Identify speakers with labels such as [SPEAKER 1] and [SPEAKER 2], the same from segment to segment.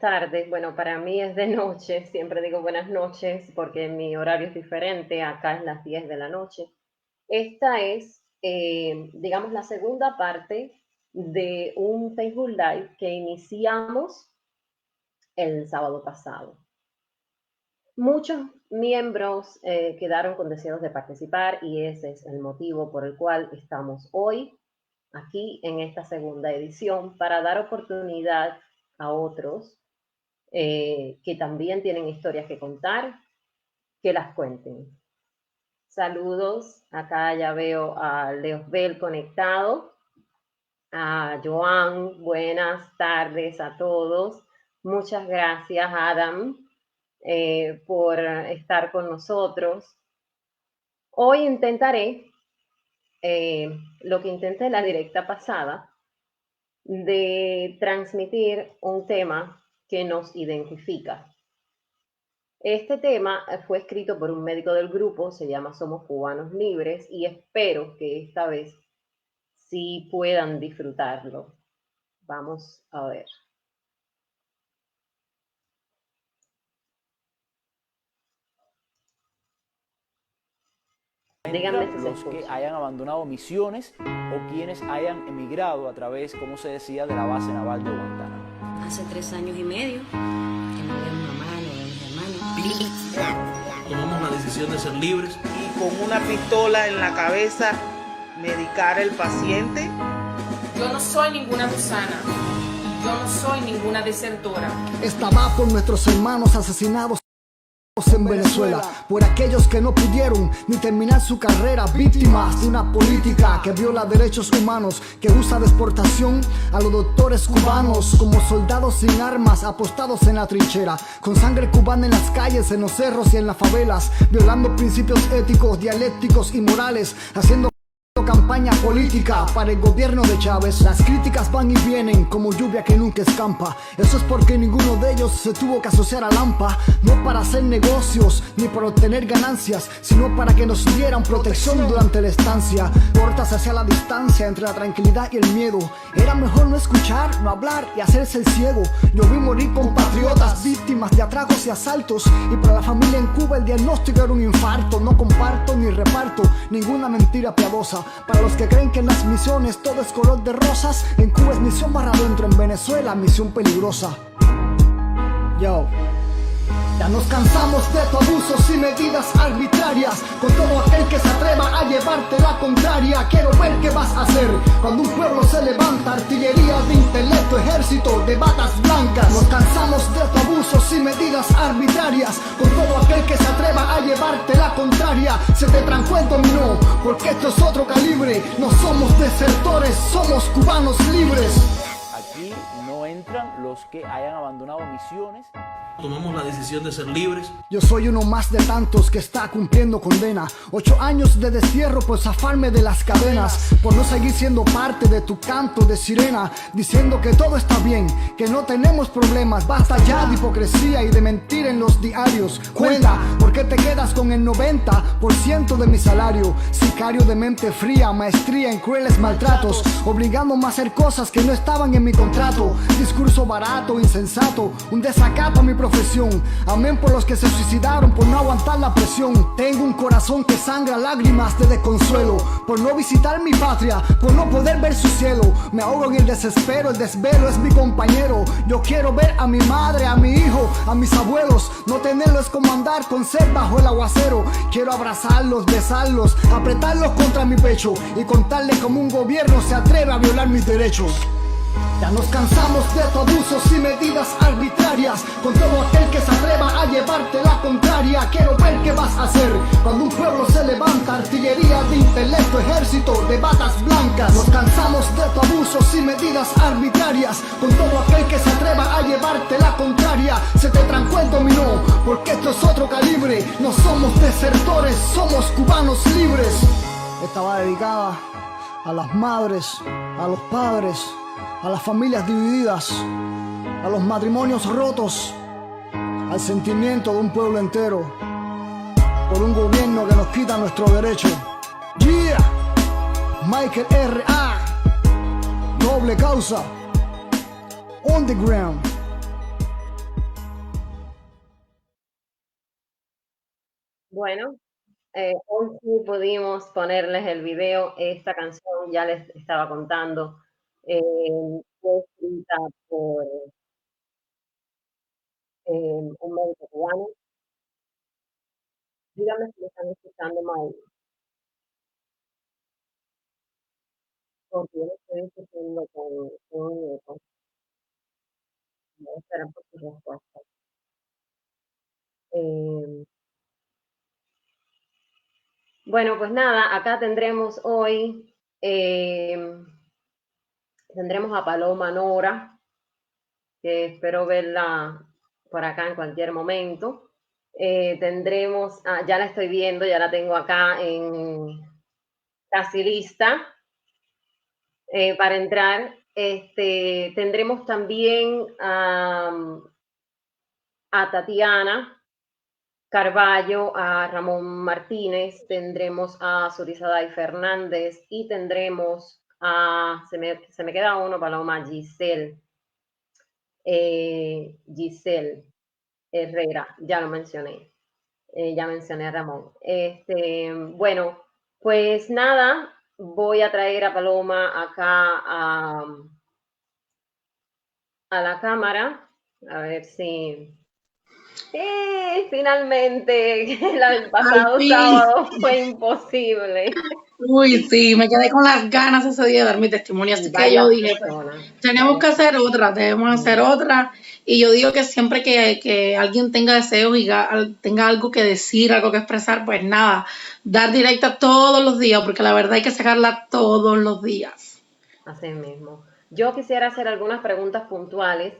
[SPEAKER 1] tardes. Bueno, para mí es de noche, siempre digo buenas noches porque mi horario es diferente, acá es las 10 de la noche. Esta es, digamos, la segunda parte de un Facebook Live que iniciamos el sábado pasado. Muchos miembros quedaron con deseos de participar y ese es el motivo por el cual estamos hoy aquí en esta segunda edición para dar oportunidad a otros que también tienen historias que contar, que las cuenten. Saludos, acá ya veo a Leosbel conectado, a Joan, buenas tardes a todos. Muchas gracias, Adam, por estar con nosotros. Hoy intentaré, lo que intenté en la directa pasada, de transmitir un tema que nos identifica. Este tema fue escrito por un médico del grupo, se llama Somos Cubanos Libres, y espero que esta vez sí puedan disfrutarlo. Vamos a ver.
[SPEAKER 2] Díganme si los que hayan abandonado misiones o quienes hayan emigrado a través, como se decía, de la base naval de Guantánamo.
[SPEAKER 3] Hace 3 años y medio que no veo a mi mamá, no veo a mis hermanos.
[SPEAKER 4] Tomamos la decisión de ser libres.
[SPEAKER 5] Y con una pistola en la cabeza, medicar al paciente.
[SPEAKER 6] Yo no soy ninguna gusana. Yo no soy ninguna desertora.
[SPEAKER 7] Esta va por nuestros hermanos asesinados en Venezuela, por aquellos que no pudieron ni terminar su carrera, víctimas de una política que viola derechos humanos, que usa de exportación a los doctores cubanos como soldados sin armas apostados en la trinchera, con sangre cubana en las calles, en los cerros y en las favelas, violando principios éticos, dialécticos y morales, haciendo campaña política para el gobierno de Chávez. Las críticas van y vienen como lluvia que nunca escampa. Eso es porque ninguno de ellos se tuvo que asociar a Lampa, no para hacer negocios ni para obtener ganancias, sino para que nos dieran protección durante la estancia. Cortas hacia la distancia entre la tranquilidad y el miedo. Era mejor no escuchar, no hablar y hacerse el ciego. Yo vi morir compatriotas víctimas de atracos y asaltos, y para la familia en Cuba el diagnóstico era un infarto. No comparto ni reparto ninguna mentira piadosa. Para los que creen que en las misiones todo es color de rosas, en Cuba es misión barra adentro, en Venezuela misión peligrosa. Yo. Ya nos cansamos de tus abusos y medidas arbitrarias, con todo aquel que se atreva a llevarte la contraria. Quiero ver qué vas a hacer cuando un pueblo se levanta, artillería de intelecto, ejército de batas blancas. Nos cansamos de tus abusos y medidas arbitrarias, con todo aquel que se atreva a llevarte la contraria. Se te trancó el dominó, porque esto es otro calibre. No somos desertores, somos cubanos libres.
[SPEAKER 2] Aquí no entran los que hayan abandonado misiones.
[SPEAKER 4] Tomamos la decisión de ser libres.
[SPEAKER 7] Yo soy uno más de tantos que está cumpliendo condena. 8 años de destierro por zafarme de las cadenas, por no seguir siendo parte de tu canto de sirena, diciendo que todo está bien, que no tenemos problemas. Basta ya de hipocresía y de mentir en los diarios. Cuenta, ¿por qué te quedas con el 90% de mi salario? Sicario de mente fría, maestría en crueles maltratos, obligándome a hacer cosas que no estaban en mi contrato. Discurso barato, insensato, un desacato a mi profesión. Amén por los que se suicidaron por no aguantar la presión. Tengo un corazón que sangra lágrimas de desconsuelo, por no visitar mi patria, por no poder ver su cielo. Me ahogo en el desespero, el desvelo es mi compañero. Yo quiero ver a mi madre, a mi hijo, a mis abuelos. No tenerlo es como andar con sed bajo el aguacero. Quiero abrazarlos, besarlos, apretarlos contra mi pecho y contarles cómo un gobierno se atreve a violar mis derechos. Ya nos cansamos de tus abusos y medidas arbitrarias, con todo aquel que se atreva a llevarte la contraria. Quiero ver qué vas a hacer cuando un pueblo se levanta, artillería de intelecto, ejército de batas blancas. Nos cansamos de tus abusos y medidas arbitrarias, con todo aquel que se atreva a llevarte la contraria. Se te trancó el dominó, porque esto es otro calibre. No somos desertores, somos cubanos libres. Esta va dedicada a las madres, a los padres, a las familias divididas, a los matrimonios rotos, al sentimiento de un pueblo entero, por un gobierno que nos quita nuestro derecho. Yeah, Michael R.A., doble causa, underground.
[SPEAKER 1] Bueno, hoy sí pudimos ponerles el video. Esta canción ya les estaba contando. Fue escrita por un médico cubano. Díganme si me están escuchando mal, porque yo lo estoy escuchando con un eco. Voy a esperar por su respuesta. Eh, bueno, pues nada, acá tendremos hoy, tendremos a Paloma Nora, que espero verla por acá en cualquier momento. Tendremos, ya la estoy viendo, ya la tengo acá en casi lista para entrar. Tendremos también a Tatiana Carballo, a Ramón Martínez, tendremos a Surizaday Fernández y tendremos se me queda uno, Paloma, Giselle Herrera, ya lo mencioné. Ya mencioné a Ramón. Bueno, pues nada, voy a traer a Paloma acá a la cámara, a ver si... finalmente, el
[SPEAKER 8] Al
[SPEAKER 1] pasado
[SPEAKER 8] fin.
[SPEAKER 1] sábado fue imposible.
[SPEAKER 8] Uy, sí, me quedé con las ganas ese día de dar mi testimonio, así que yo dije, pues, tenemos que hacer otra, debemos hacer otra, y yo digo que siempre que alguien tenga deseos y tenga algo que decir, algo que expresar, pues nada, dar directa todos los días, porque la verdad hay que sacarla todos los días.
[SPEAKER 1] Así mismo. Yo quisiera hacer algunas preguntas puntuales.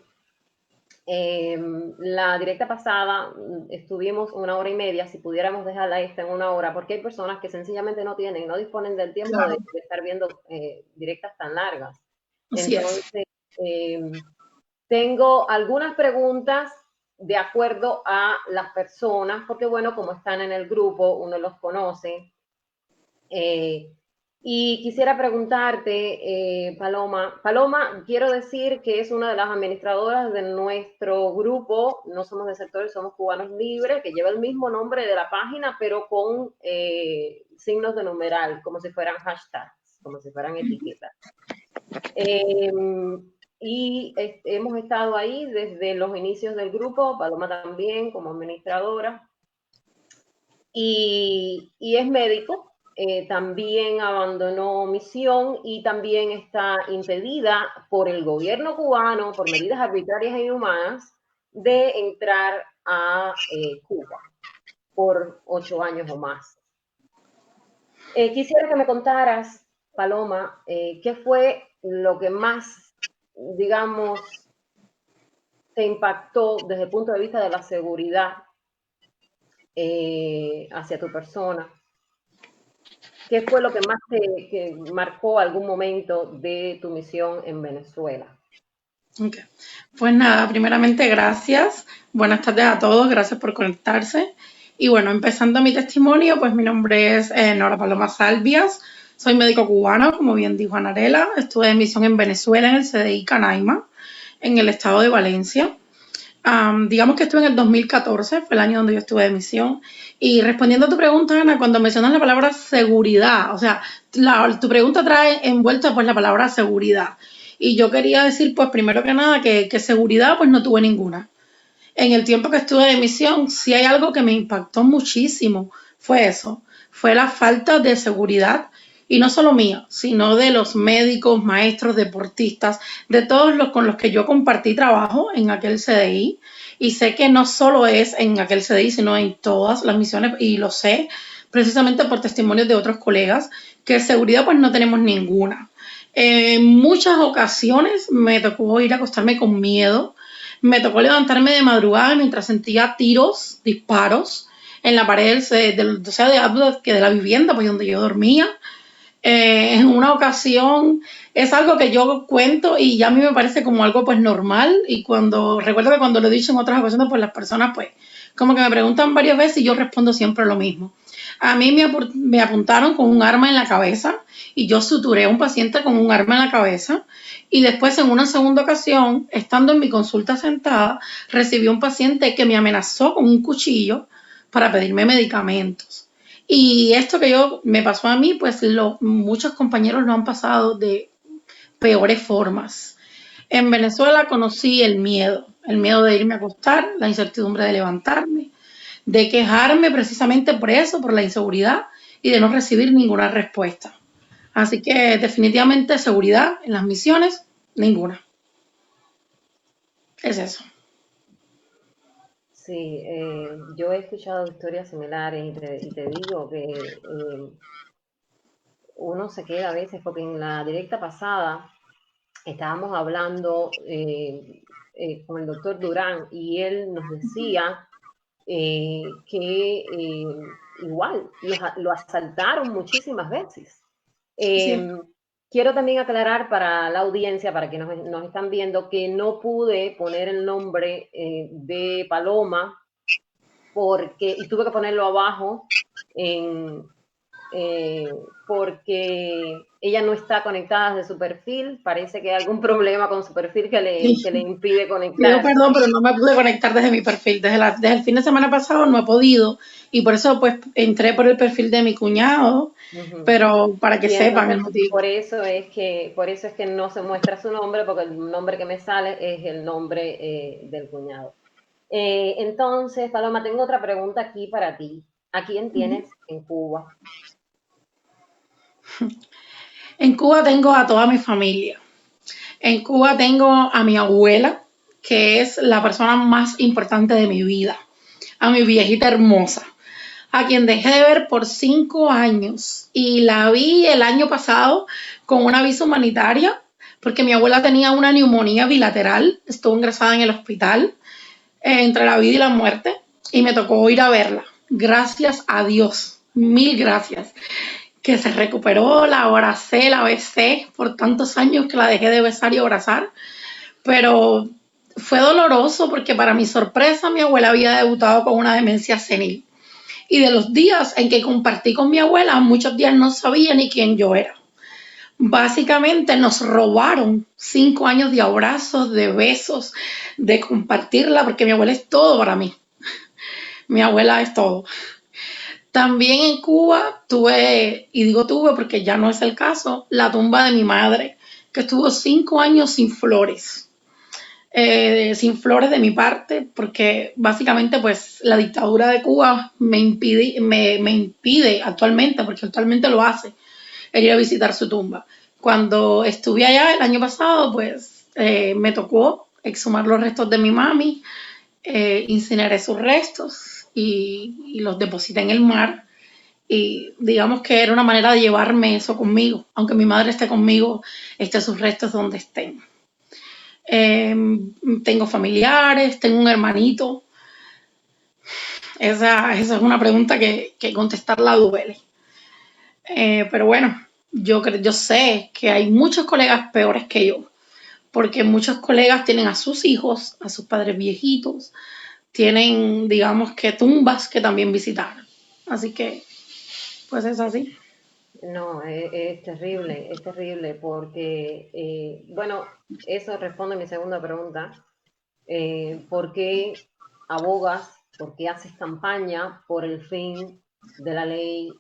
[SPEAKER 1] La directa pasada estuvimos 1 hora y media, si pudiéramos dejarla esta en 1 hora, porque hay personas que sencillamente no disponen del tiempo de estar viendo directas tan largas.
[SPEAKER 8] Así
[SPEAKER 1] Entonces, tengo algunas preguntas de acuerdo a las personas, porque bueno, como están en el grupo, uno los conoce. Y quisiera preguntarte, Paloma. Paloma, quiero decir que es una de las administradoras de nuestro grupo. No somos desertores, somos cubanos libres, que lleva el mismo nombre de la página, pero con signos de numeral, como si fueran hashtags, como si fueran etiquetas. Y hemos estado ahí desde los inicios del grupo, Paloma también como administradora. Y es médico. También abandonó misión y también está impedida por el gobierno cubano, por medidas arbitrarias e inhumanas, de entrar a Cuba por 8 años o más. Quisiera que me contaras, Paloma, qué fue lo que más, digamos, te impactó desde el punto de vista de la seguridad hacia tu persona. ¿Qué fue lo que más que marcó algún momento de tu misión en Venezuela?
[SPEAKER 8] Okay. Pues nada, primeramente gracias. Buenas tardes a todos, gracias por conectarse. Y bueno, empezando mi testimonio, pues mi nombre es Nora Paloma Salvias. Soy médico cubano, como bien dijo Anarela. Estuve de misión en Venezuela, en el CDI Canaima, en el estado de Valencia. Digamos que estuve en el 2014, fue el año donde yo estuve de misión. Y respondiendo a tu pregunta, Ana, cuando mencionas la palabra seguridad, o sea, tu pregunta trae envuelta pues la palabra seguridad. Y yo quería decir, pues primero que nada, que seguridad pues no tuve ninguna. En el tiempo que estuve de misión, sí hay algo que me impactó muchísimo, fue eso, fue la falta de seguridad. Y no solo mía, sino de los médicos, maestros, deportistas, de todos los con los que yo compartí trabajo en aquel CDI. Y sé que no solo es en aquel CDI, sino en todas las misiones, y lo sé precisamente por testimonios de otros colegas, que seguridad pues no tenemos ninguna. En muchas ocasiones me tocó ir a acostarme con miedo, me tocó levantarme de madrugada mientras sentía tiros, disparos en la pared de la vivienda pues donde yo dormía. En una ocasión es algo que yo cuento y ya a mí me parece como algo pues normal, y recuerdo que cuando lo he dicho en otras ocasiones pues las personas pues como que me preguntan varias veces y yo respondo siempre lo mismo. A mí me apuntaron con un arma en la cabeza y yo suturé a un paciente con un arma en la cabeza, y después en una segunda ocasión, estando en mi consulta sentada, recibí un paciente que me amenazó con un cuchillo para pedirme medicamentos. Y esto que me pasó a mí, pues muchos compañeros lo han pasado de peores formas. En Venezuela conocí el miedo de irme a acostar, la incertidumbre de levantarme, de quejarme precisamente por eso, por la inseguridad y de no recibir ninguna respuesta. Así que definitivamente seguridad en las misiones, ninguna. Es eso.
[SPEAKER 1] Sí, yo he escuchado historias similares y te digo que uno se queda a veces, porque en la directa pasada estábamos hablando con el doctor Durán y él nos decía que igual lo asaltaron muchísimas veces.
[SPEAKER 8] Sí.
[SPEAKER 1] Quiero también aclarar para la audiencia, para que nos están viendo, que no pude poner el nombre de Paloma y tuve que ponerlo abajo porque ella no está conectada desde su perfil. Parece que hay algún problema con su perfil que le impide conectar.
[SPEAKER 8] Pido perdón, pero no me pude conectar desde mi perfil. Desde el fin de semana pasado no he podido. Y por eso pues entré por el perfil de mi cuñado, pero para que sepan el motivo.
[SPEAKER 1] Por eso es que no se muestra su nombre, porque el nombre que me sale es el nombre del cuñado. Entonces, Paloma, tengo otra pregunta aquí para ti. ¿A quién tienes en Cuba?
[SPEAKER 8] En Cuba tengo a toda mi familia. En Cuba tengo a mi abuela, que es la persona más importante de mi vida, a mi viejita hermosa, a quien dejé de ver por 5 años y la vi el año pasado con una visa humanitaria porque mi abuela tenía una neumonía bilateral, estuvo ingresada en el hospital entre la vida y la muerte y me tocó ir a verla. Gracias a Dios, mil gracias, que se recuperó, la abracé, la besé por tantos años que la dejé de besar y abrazar, pero fue doloroso porque para mi sorpresa mi abuela había debutado con una demencia senil. Y de los días en que compartí con mi abuela, muchos días no sabía ni quién yo era. Básicamente nos robaron 5 años de abrazos, de besos, de compartirla, porque mi abuela es todo para mí. Mi abuela es todo. También en Cuba tuve, y digo tuve porque ya no es el caso, la tumba de mi madre, que estuvo 5 años sin flores. Sin flores de mi parte, porque básicamente pues la dictadura de Cuba me impide actualmente, porque actualmente lo hace, el ir a visitar su tumba. Cuando estuve allá el año pasado, pues me tocó exhumar los restos de mi mami, incineré sus restos y los deposité en el mar. Y digamos que era una manera de llevarme eso conmigo, aunque mi madre esté conmigo, sus restos donde estén. Tengo familiares, tengo un hermanito. Esa es una pregunta que contestarla duele. Pero bueno, yo sé que hay muchos colegas peores que yo, porque muchos colegas tienen a sus hijos, a sus padres viejitos, tienen, digamos que tumbas que también visitar. Así que, pues es así.
[SPEAKER 1] No, es terrible porque, bueno, eso responde a mi segunda pregunta. ¿Por qué abogas, por qué haces campaña por el fin de la ley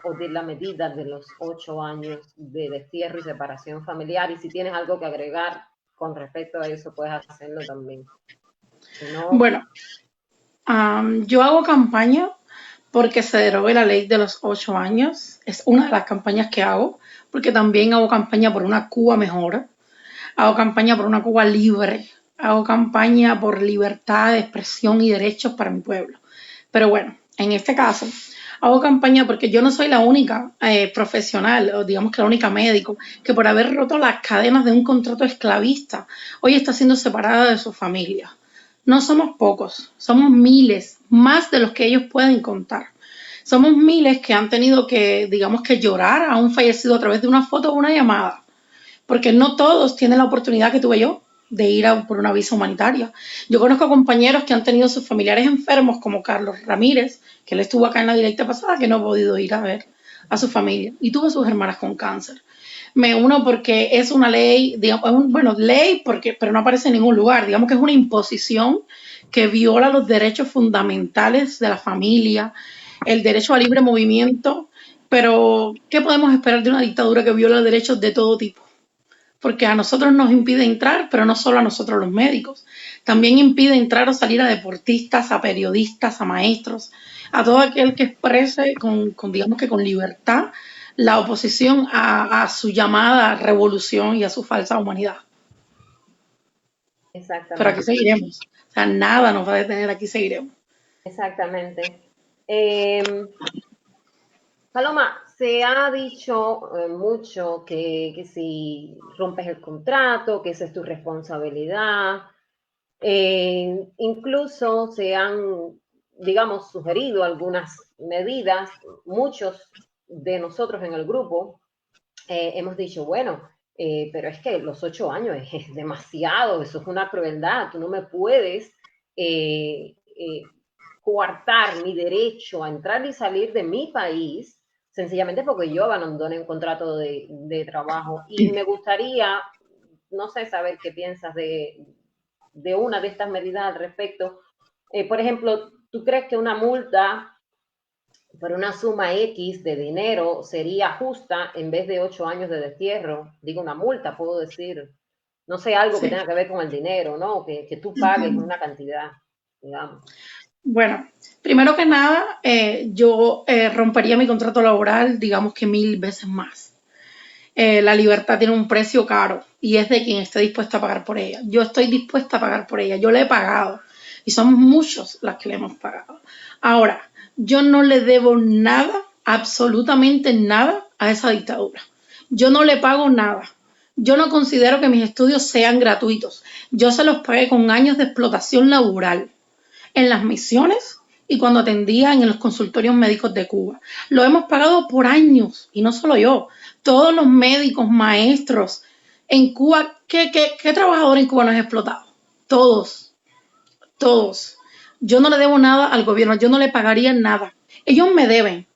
[SPEAKER 1] o de la medida de los 8 años de destierro y separación familiar? Y si tienes algo que agregar con respecto a eso, puedes hacerlo también. Si no...
[SPEAKER 8] Bueno, yo hago campaña porque se derogue la ley de los 8 años. Es una de las campañas que hago, porque también hago campaña por una Cuba mejor, hago campaña por una Cuba libre, hago campaña por libertad de expresión y derechos para mi pueblo. Pero bueno, en este caso, hago campaña porque yo no soy la única profesional, o digamos que la única médico, que por haber roto las cadenas de un contrato esclavista, hoy está siendo separada de su familia. No somos pocos, somos miles, más de los que ellos pueden contar. Somos miles que han tenido que, digamos que llorar a un fallecido a través de una foto o una llamada, porque no todos tienen la oportunidad que tuve yo de ir por una visa humanitaria. Yo conozco compañeros que han tenido sus familiares enfermos, como Carlos Ramírez, que él estuvo acá en la directa pasada, que no ha podido ir a ver a su familia, y tuvo sus hermanas con cáncer. Me uno porque es una ley, digamos, ley, pero no aparece en ningún lugar, digamos que es una imposición que viola los derechos fundamentales de la familia, el derecho a libre movimiento, pero ¿qué podemos esperar de una dictadura que viola derechos de todo tipo? Porque a nosotros nos impide entrar, pero no solo a nosotros los médicos, también impide entrar o salir a deportistas, a periodistas, a maestros, a todo aquel que exprese digamos que con libertad la oposición a su llamada revolución y a su falsa humanidad. Pero aquí
[SPEAKER 1] Exactamente,
[SPEAKER 8] seguiremos, o sea, nada nos va a detener, aquí seguiremos.
[SPEAKER 1] exactamente. Paloma, se ha dicho mucho que si rompes el contrato, que esa es tu responsabilidad. Incluso se han, digamos, sugerido algunas medidas. Muchos de nosotros en el grupo hemos dicho, bueno, pero es que los 8 años es demasiado, eso es una crueldad, tú no me puedes coartar mi derecho a entrar y salir de mi país sencillamente porque yo abandoné un contrato de trabajo. Y me gustaría, no sé, saber qué piensas de una de estas medidas al respecto. Por ejemplo, ¿tú crees que una multa por una suma X de dinero sería justa en vez de 8 años de destierro? Digo, una multa, puedo decir, no sé, algo que
[SPEAKER 8] Sí.
[SPEAKER 1] tenga que ver con el dinero, ¿no? Que tú pagues una cantidad, digamos.
[SPEAKER 8] Bueno, primero que nada, yo rompería mi contrato laboral, digamos que 1000 veces más. La libertad tiene un precio caro y es de quien esté dispuesto a pagar por ella. Yo estoy dispuesta a pagar por ella, yo le he pagado y somos muchos las que le hemos pagado. Ahora, yo no le debo nada, absolutamente nada a esa dictadura. Yo no le pago nada. Yo no considero que mis estudios sean gratuitos. Yo se los pagué con años de explotación laboral en las misiones y cuando atendía en los consultorios médicos de Cuba. Lo hemos pagado por años y no solo yo, todos los médicos, maestros en Cuba. ¿Qué trabajador en Cuba no es explotado? Todos, todos. Yo no le debo nada al gobierno, yo no le pagaría nada. Ellos me deben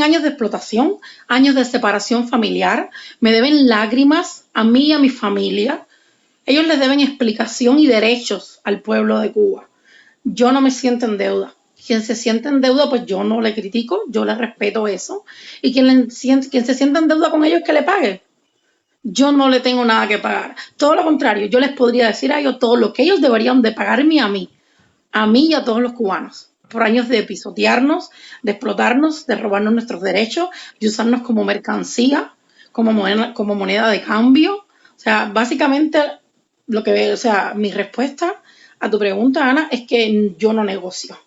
[SPEAKER 8] años de explotación, años de separación familiar, me deben lágrimas a mí y a mi familia. Ellos les deben explicación y derechos al pueblo de Cuba. Yo no me siento en deuda. Quien se siente en deuda, pues yo no le critico, yo le respeto eso. Y quien se sienta en deuda con ellos, que le pague. Yo no le tengo nada que pagar. Todo lo contrario, yo les podría decir a ellos todo lo que ellos deberían de pagarme a mí y a todos los cubanos, por años de pisotearnos, de explotarnos, de robarnos nuestros derechos, de usarnos como mercancía, como moneda de cambio. O sea, básicamente mi respuesta a tu pregunta, Ana, es que yo no negocio.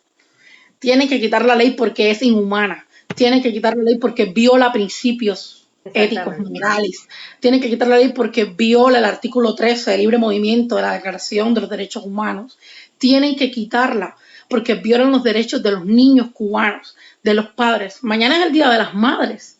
[SPEAKER 8] Tienen que quitar la ley porque es inhumana. Tienen que quitar la ley porque viola principios éticos, morales. Tienen que quitar la ley porque viola el artículo 13 de libre movimiento de la Declaración de los Derechos Humanos. Tienen que quitarla porque violan los derechos de los niños cubanos, de los padres. Mañana es el Día de las Madres.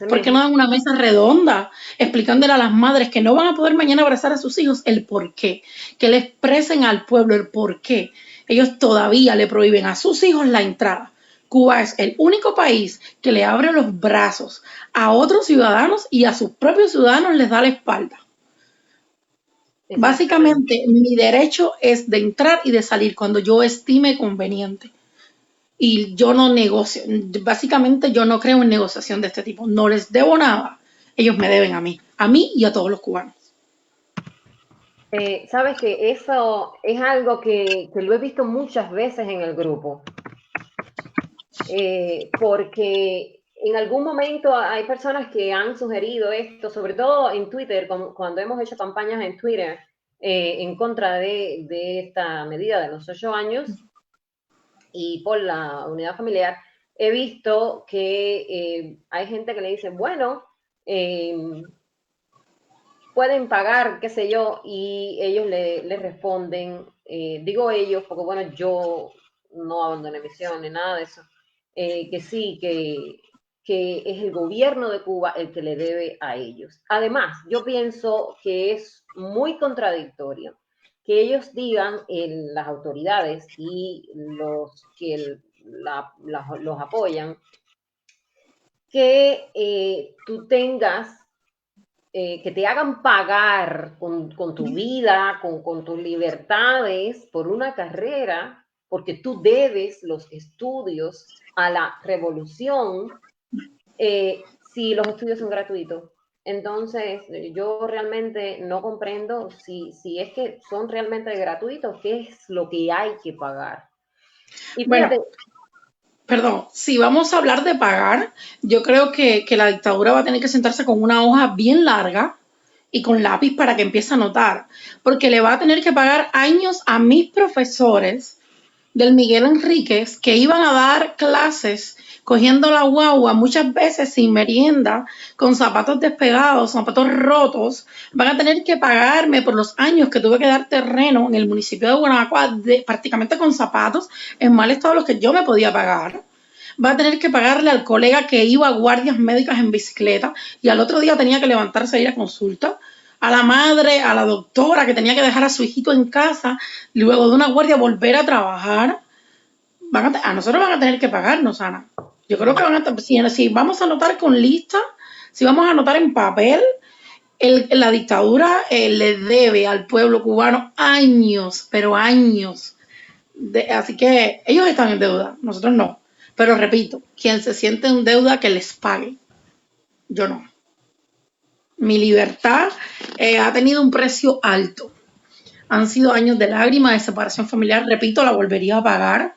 [SPEAKER 8] ¿Por qué no dan una mesa redonda explicándole a las madres que no van a poder mañana abrazar a sus hijos el por qué? Que le expresen al pueblo el por qué ellos todavía le prohíben a sus hijos la entrada. Cuba es el único país que le abre los brazos a otros ciudadanos y a sus propios ciudadanos les da la espalda. Básicamente, mi derecho es de entrar y de salir cuando yo estime conveniente. Y yo no negocio, básicamente yo no creo en negociación de este tipo, no les debo nada, ellos me deben a mí y a todos los cubanos.
[SPEAKER 1] Sabes que eso es algo que lo he visto muchas veces en el grupo, porque en algún momento hay personas que han sugerido esto, sobre todo en Twitter, cuando hemos hecho campañas en Twitter en contra de esta medida de los 8 años, y por la unidad familiar, he visto que hay gente que le dice, bueno, pueden pagar, qué sé yo, y ellos le responden, digo ellos, porque bueno, yo no abandoné misión ni nada de eso, que sí, que es el gobierno de Cuba el que le debe a ellos. Además, yo pienso que es muy contradictorio que ellos digan, las autoridades y los que los apoyan, que tú tengas, que te hagan pagar con tu vida, con tus libertades por una carrera porque tú debes los estudios a la revolución si los estudios son gratuitos. Entonces, yo realmente no comprendo si es que son realmente gratuitos, qué es lo que hay que pagar. Y
[SPEAKER 8] Bueno,
[SPEAKER 1] fíjate,
[SPEAKER 8] perdón, si vamos a hablar de pagar, yo creo que la dictadura va a tener que sentarse con una hoja bien larga y con lápiz para que empiece a anotar, porque le va a tener que pagar años a mis profesores del Miguel Enríquez que iban a dar clases cogiendo la guagua muchas veces sin merienda, con zapatos despegados, zapatos rotos. Van a tener que pagarme por los años que tuve que dar terreno en el municipio de Guanabacoa prácticamente con zapatos en mal estado los que yo me podía pagar. Va a tener que pagarle al colega que iba a guardias médicas en bicicleta y al otro día tenía que levantarse a ir a consulta, a la madre, a la doctora que tenía que dejar a su hijito en casa, luego de una guardia volver a trabajar. A nosotros van a tener que pagarnos, Ana. Yo creo que si vamos a anotar con lista, si vamos a anotar en papel, la dictadura le debe al pueblo cubano años, pero años. Así que ellos están en deuda, nosotros no. Pero repito, quien se siente en deuda, que les pague. Yo no. Mi libertad ha tenido un precio alto. Han sido años de lágrimas, de separación familiar. Repito, la volvería a pagar.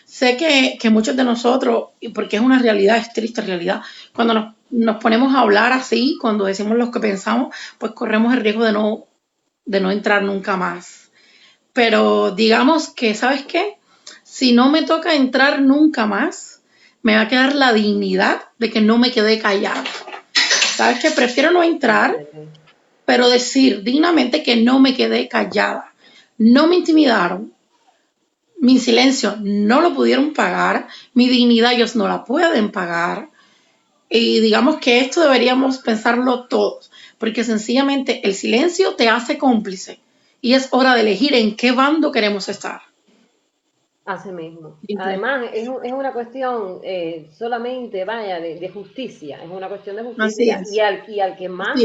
[SPEAKER 8] Sé que muchos de nosotros, porque es una realidad, es triste realidad, cuando nos ponemos a hablar así, cuando decimos lo que pensamos, pues corremos el riesgo de no entrar nunca más. Pero digamos que, ¿sabes qué? Si no me toca entrar nunca más, me va a quedar la dignidad de que no me quedé callada. ¿Sabes qué? Prefiero no entrar, pero decir dignamente que no me quedé callada. No me intimidaron. Mi silencio no lo pudieron pagar. Mi dignidad ellos no la pueden pagar. Y digamos que esto deberíamos pensarlo todos, porque sencillamente el silencio te hace cómplice. Y es hora de elegir en qué bando queremos estar.
[SPEAKER 1] así mismo. Además, es una cuestión solamente, vaya, de justicia. Es una cuestión de justicia.
[SPEAKER 8] Así es.
[SPEAKER 1] Y al que más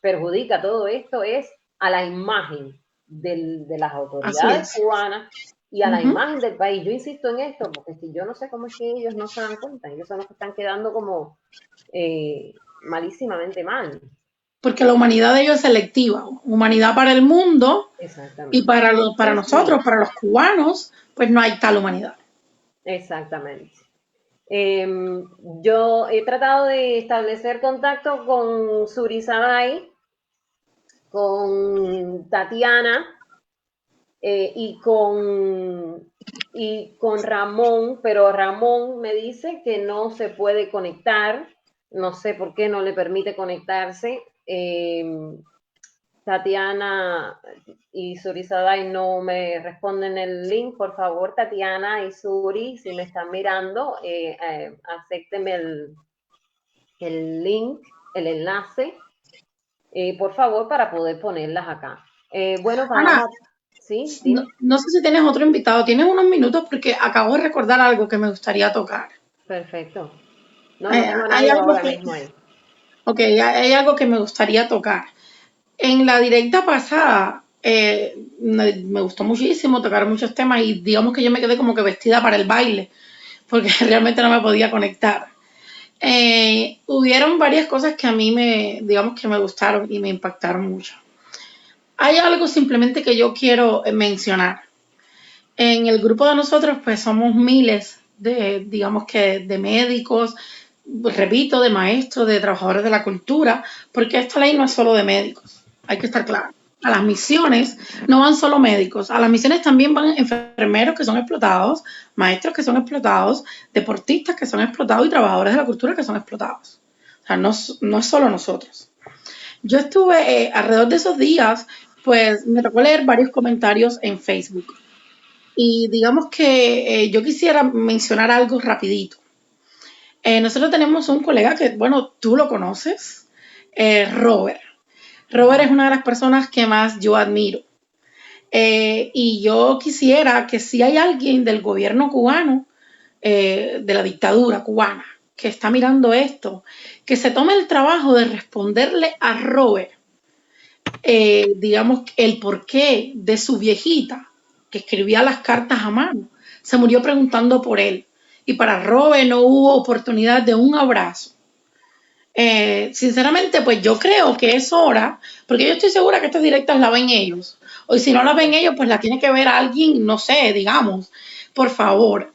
[SPEAKER 1] perjudica todo esto es a la imagen de las autoridades cubanas y a la imagen del país. Yo insisto en esto, porque si yo no sé cómo es que ellos no se dan cuenta. Ellos son los que están quedando como malísimamente mal.
[SPEAKER 8] Porque la humanidad de ellos es selectiva. Humanidad para el mundo y para nosotros, para los cubanos, pues no hay tal humanidad.
[SPEAKER 1] Exactamente. Yo he tratado de establecer contacto con Surisaday, con Tatiana y con Ramón, pero Ramón me dice que no se puede conectar. No sé por qué no le permite conectarse. Tatiana y Surisaday no me responden el link. Por favor, Tatiana y Suri, si me están mirando, acéptenme el link, el enlace, por favor, para poder ponerlas acá. Bueno,
[SPEAKER 8] Ana,
[SPEAKER 1] ¿sí?
[SPEAKER 8] No sé si tienes otro invitado. Tienes unos minutos porque acabo de recordar algo que me gustaría tocar.
[SPEAKER 1] Perfecto. No tengo nadie ahora mismo ahí.
[SPEAKER 8] Ok, hay algo que me gustaría tocar. En la directa pasada me gustó muchísimo tocar muchos temas y digamos que yo me quedé como que vestida para el baile porque realmente no me podía conectar. Hubieron varias cosas que a mí digamos que me gustaron y me impactaron mucho. Hay algo simplemente que yo quiero mencionar. En el grupo de nosotros pues somos miles digamos que de médicos, repito, de maestros, de trabajadores de la cultura, porque esta ley no es solo de médicos, hay que estar claro. A las misiones no van solo médicos, a las misiones también van enfermeros que son explotados, maestros que son explotados, deportistas que son explotados y trabajadores de la cultura que son explotados. O sea, no es solo nosotros. Yo estuve alrededor de esos días, pues me tocó leer varios comentarios en Facebook. Y digamos que yo quisiera mencionar algo rapidito. Nosotros tenemos un colega que, bueno, tú lo conoces, Robert. Robert es una de las personas que más yo admiro. Y yo quisiera que si hay alguien del gobierno cubano, de la dictadura cubana, que está mirando esto, que se tome el trabajo de responderle a Robert, digamos, el porqué de su viejita, que escribía las cartas a mano, se murió preguntando por él. Y para Robert no hubo oportunidad de un abrazo. Sinceramente, pues yo creo que es hora, porque yo estoy segura que estas directas la ven ellos. O si no la ven ellos, pues la tiene que ver alguien, no sé, digamos, por favor.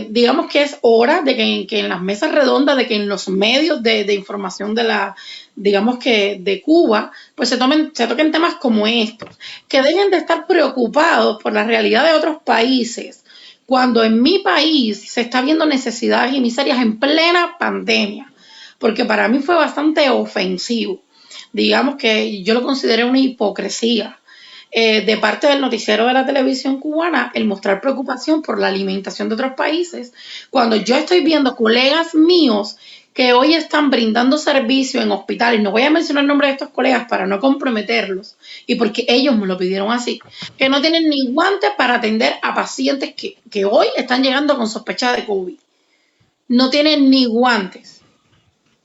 [SPEAKER 8] Digamos que es hora de que en las mesas redondas, de que en los medios de información de la, digamos que de Cuba, pues se toquen temas como estos, que dejen de estar preocupados por la realidad de otros países, cuando en mi país se está viendo necesidades y miserias en plena pandemia, porque para mí fue bastante ofensivo. Digamos que yo lo consideré una hipocresía de parte del noticiero de la televisión cubana el mostrar preocupación por la alimentación de otros países, cuando yo estoy viendo colegas míos que hoy están brindando servicio en hospitales, no voy a mencionar el nombre de estos colegas para no comprometerlos, y porque ellos me lo pidieron así, que no tienen ni guantes para atender a pacientes que hoy están llegando con sospecha de COVID. No tienen ni guantes.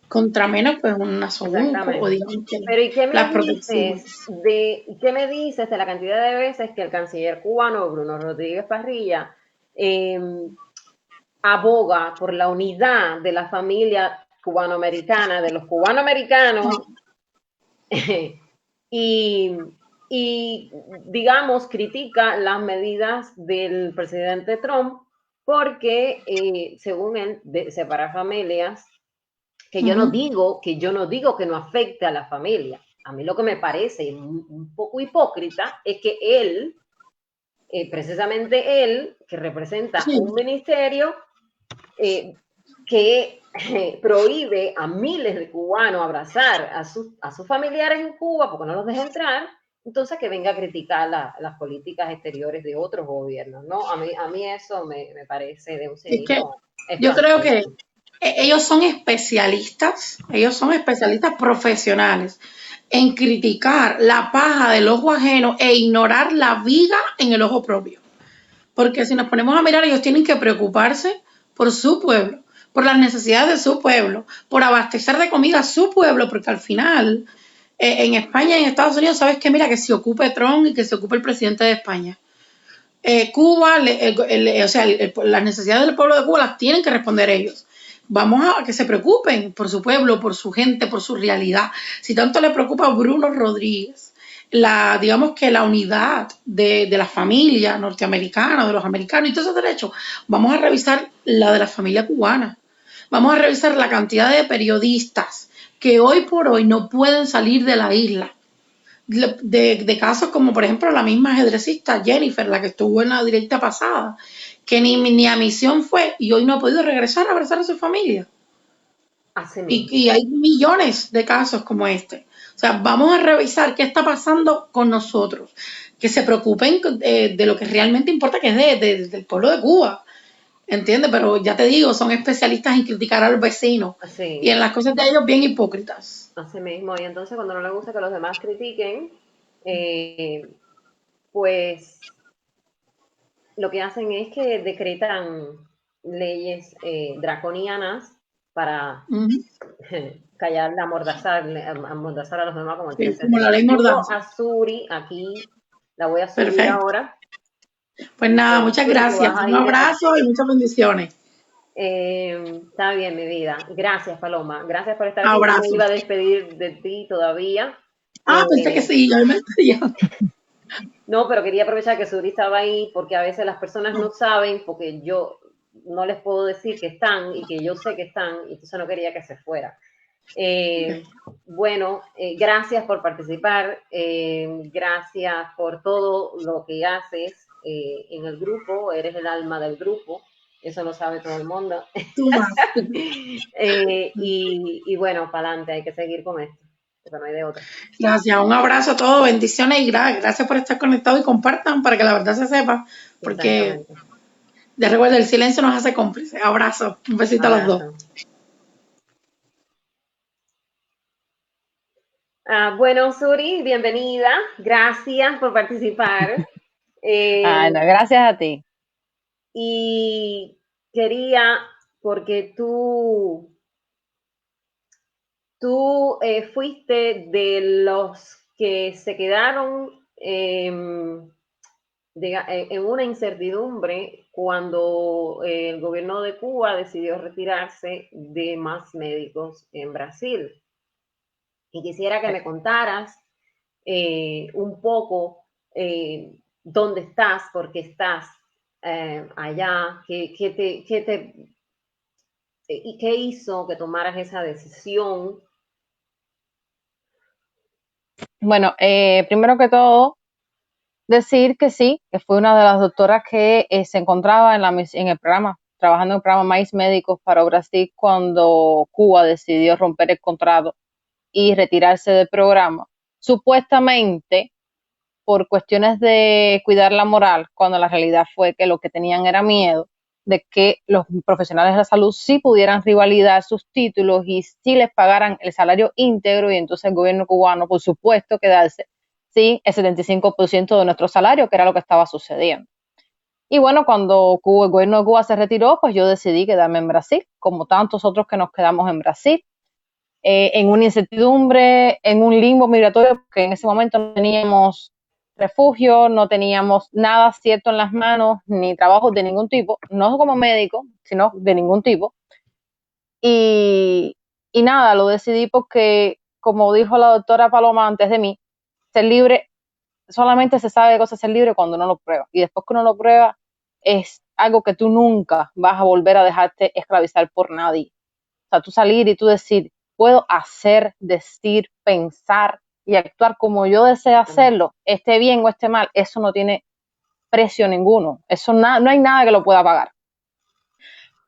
[SPEAKER 8] Contra menos, pues un nasobuco o
[SPEAKER 1] Exactamente.
[SPEAKER 8] digamos que
[SPEAKER 1] Pero
[SPEAKER 8] las protecciones.
[SPEAKER 1] qué me dices de la cantidad de veces que el canciller cubano Bruno Rodríguez Parrilla eh, aboga por la unidad de la familia cubanoamericana, de los cubanoamericanos, y, y, digamos, critica las medidas del presidente Trump porque, según él, de separar familias, que yo no digo que no afecte a la familia. A mí lo que me parece un poco hipócrita es que él, precisamente él, que representa
[SPEAKER 8] Sí.
[SPEAKER 1] un ministerio que prohíbe a miles de cubanos abrazar a sus familiares en Cuba porque no los deja entrar, entonces que venga a criticar las políticas exteriores de otros gobiernos, ¿no? A mí eso me parece de un
[SPEAKER 8] Es que
[SPEAKER 1] cinismo
[SPEAKER 8] yo creo que
[SPEAKER 1] espantoso.
[SPEAKER 8] ellos son especialistas profesionales en criticar la paja del ojo ajeno e ignorar la viga en el ojo propio. Porque si nos ponemos a mirar, ellos tienen que preocuparse por su pueblo, por las necesidades de su pueblo, por abastecer de comida a su pueblo, porque al final, en España y en Estados Unidos, sabes que mira que se ocupe Trump y que se ocupe el presidente de España. Cuba, o sea, las necesidades del pueblo de Cuba las tienen que responder ellos. Vamos a que se preocupen por su pueblo, por su gente, por su realidad. Si tanto le preocupa a Bruno Rodríguez, digamos que la unidad de la familia norteamericana, de los americanos y todos esos derechos, vamos a revisar la de la familia cubana. Vamos a revisar la cantidad de periodistas que hoy por hoy no pueden salir de la isla de casos como por ejemplo la misma ajedrecista Jennifer, la que estuvo en la directa pasada, que ni a misión fue y hoy no ha podido regresar a abrazar a su familia.
[SPEAKER 1] Así mismo.
[SPEAKER 8] Y hay millones de casos como este. O sea, vamos a revisar qué está pasando con nosotros, que se preocupen de lo que realmente importa, que es del pueblo de Cuba. ¿Entiendes? Pero ya te digo, son especialistas en criticar a los vecinos y
[SPEAKER 1] Así,
[SPEAKER 8] en las cosas de ellos bien hipócritas.
[SPEAKER 1] así mismo. Y entonces cuando no le gusta que los demás critiquen, eh, pues lo que hacen es que decretan leyes draconianas para
[SPEAKER 8] Ujú.
[SPEAKER 1] callar, amordazar a los demás como el
[SPEAKER 8] Sí, como la
[SPEAKER 1] 360.
[SPEAKER 8] ley
[SPEAKER 1] Tengo
[SPEAKER 8] Mordaza.
[SPEAKER 1] a Suri aquí, la voy a subir
[SPEAKER 8] Perfecto.
[SPEAKER 1] ahora.
[SPEAKER 8] Pues nada, muchas
[SPEAKER 1] Suri, tú vas
[SPEAKER 8] gracias.
[SPEAKER 1] a
[SPEAKER 8] Un
[SPEAKER 1] ir.
[SPEAKER 8] abrazo y muchas bendiciones.
[SPEAKER 1] Está bien, mi vida. Gracias, Paloma. Gracias por estar aquí. No me iba a
[SPEAKER 8] Abrazos.
[SPEAKER 1] despedir de ti todavía.
[SPEAKER 8] Ah, pensé que
[SPEAKER 1] Eh,
[SPEAKER 8] sí, ya me estoy.
[SPEAKER 1] no, pero quería aprovechar que Suri estaba ahí porque a veces las personas no saben, porque yo no les puedo decir que están y que yo sé que están, y entonces no quería que se fuera. Eh, bueno, gracias por participar, gracias por todo lo que haces en el grupo, eres el alma del grupo, eso lo sabe todo el mundo.
[SPEAKER 8] Tú más.
[SPEAKER 1] Y bueno, para adelante, hay que seguir con esto, porque no hay de otra.
[SPEAKER 8] Gracias, un abrazo a todos, bendiciones y gracias por estar conectados y compartan para que la verdad se sepa, porque
[SPEAKER 1] Exactamente.
[SPEAKER 8] de recuerda, el silencio nos hace cómplices. Abrazo, un besito a los dos.
[SPEAKER 1] Abrazo. Bueno, Suri, bienvenida. Gracias por participar.
[SPEAKER 9] Ah,
[SPEAKER 1] Eh,
[SPEAKER 9] no, gracias a ti.
[SPEAKER 1] y quería, porque tú fuiste de los que se quedaron en una incertidumbre cuando el gobierno de Cuba decidió retirarse de más médicos en Brasil. Y quisiera que me contaras un poco dónde estás, por qué estás allá, y qué hizo que tomaras esa decisión.
[SPEAKER 9] Bueno, primero que todo, decir que sí, que fui una de las doctoras que se encontraba en el programa, trabajando en el programa Mais Médicos para Brasil cuando Cuba decidió romper el contrato y retirarse del programa, supuestamente por cuestiones de cuidar la moral, cuando la realidad fue que lo que tenían era miedo de que los profesionales de la salud sí pudieran rivalidar sus títulos y sí les pagaran el salario íntegro, y entonces el gobierno cubano, por supuesto, quedarse sin el 75% de nuestro salario, que era lo que estaba sucediendo. Y bueno, cuando el gobierno de Cuba se retiró, pues yo decidí quedarme en Brasil, como tantos otros que nos quedamos en Brasil, en una incertidumbre, en un limbo migratorio, porque en ese momento no teníamos refugio, no teníamos nada cierto en las manos, ni trabajo de ningún tipo, no como médico, sino de ningún tipo. Y nada, lo decidí porque, como dijo la doctora Paloma antes de mí, ser libre, solamente se sabe de cosas ser libre cuando uno lo prueba. Y después que uno lo prueba, es algo que tú nunca vas a volver a dejarte esclavizar por nadie. O sea, tú salir y tú decir, puedo hacer, decir, pensar y actuar como yo desee hacerlo, esté bien o esté mal, eso no tiene precio ninguno. Eso no hay nada que lo pueda pagar.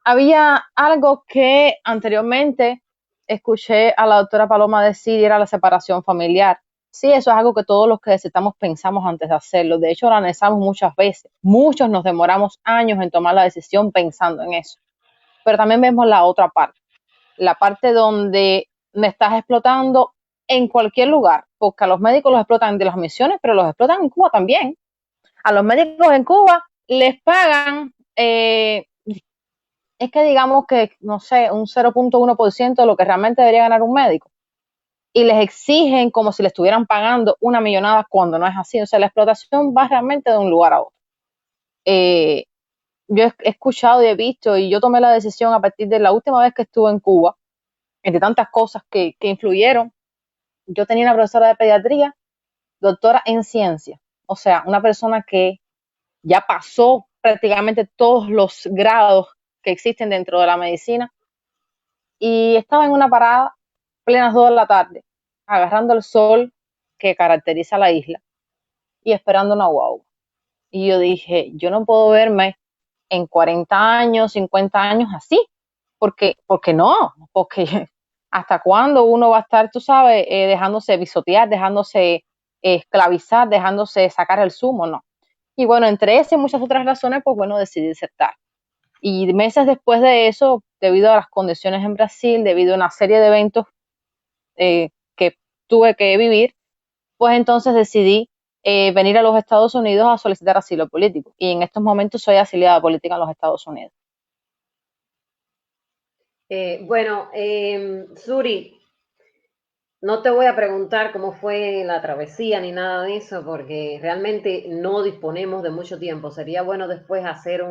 [SPEAKER 9] Había algo que anteriormente escuché a la doctora Paloma decir, y era la separación familiar. Sí, eso es algo que todos los que necesitamos pensamos antes de hacerlo. De hecho, lo analizamos muchas veces. Muchos nos demoramos años en tomar la decisión pensando en eso. Pero también vemos la otra parte. La parte donde me estás explotando en cualquier lugar, porque a los médicos los explotan de las misiones, pero los explotan en Cuba también. A los médicos en Cuba les pagan, es que digamos que, no sé, un 0.1% de lo que realmente debería ganar un médico. Y les exigen como si le estuvieran pagando una millonada cuando no es así. O sea, la explotación va realmente de un lugar a otro. Yo he escuchado y he visto, y yo tomé la decisión a partir de la última vez que estuve en Cuba, entre tantas cosas que influyeron. Yo tenía una profesora de pediatría, doctora en ciencia, o sea, una persona que ya pasó prácticamente todos los grados que existen dentro de la medicina, y estaba en una parada, plenas 2 de la tarde, agarrando el sol que caracteriza la isla y esperando una guagua. Y yo dije, yo no puedo verme en 40 años, 50 años así, porque no, porque hasta cuándo uno va a estar, tú sabes, dejándose pisotear, dejándose esclavizar, dejándose sacar el zumo, no. Y bueno, entre esas y muchas otras razones, pues bueno, decidí desertar. Y meses después de eso, debido a las condiciones en Brasil, debido a una serie de eventos que tuve que vivir, pues entonces decidí venir a los Estados Unidos a solicitar asilo político. Y en estos momentos soy asiliada política en los Estados Unidos.
[SPEAKER 1] Suri, no te voy a preguntar cómo fue la travesía ni nada de eso, porque realmente no disponemos de mucho tiempo. Sería bueno después hacer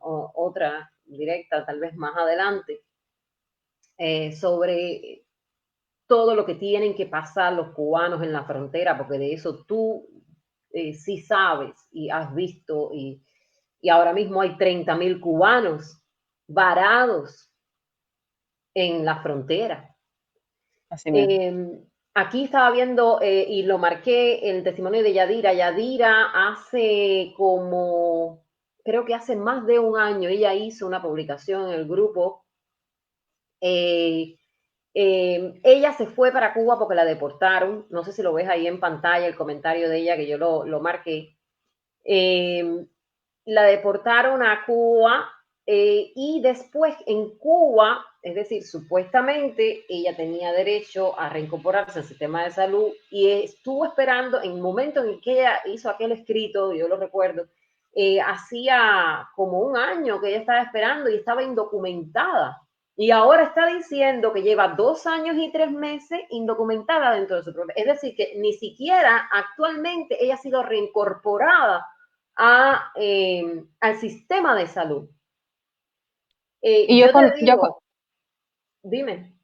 [SPEAKER 1] otra directa, tal vez más adelante, sobre todo lo que tienen que pasar los cubanos en la frontera, porque de eso tú sí sabes y has visto, y ahora mismo hay 30.000 cubanos varados en la frontera.
[SPEAKER 9] Así mismo.
[SPEAKER 1] Aquí estaba viendo y lo marqué el testimonio de Yadira. Yadira creo que hace más de un año, ella hizo una publicación en el grupo. Ella se fue para Cuba porque la deportaron. No sé si lo ves ahí en pantalla, el comentario de ella que yo lo marqué. La deportaron a Cuba y después en Cuba, es decir, supuestamente ella tenía derecho a reincorporarse al sistema de salud y estuvo esperando en el momento en que ella hizo aquel escrito, yo lo recuerdo, hacía como un año que ella estaba esperando y estaba indocumentada. Y ahora está diciendo que lleva 2 años y 3 meses indocumentada dentro de su programa. Es decir, que ni siquiera actualmente ella ha sido reincorporada al sistema de salud.
[SPEAKER 9] Y
[SPEAKER 1] yo te digo, dime.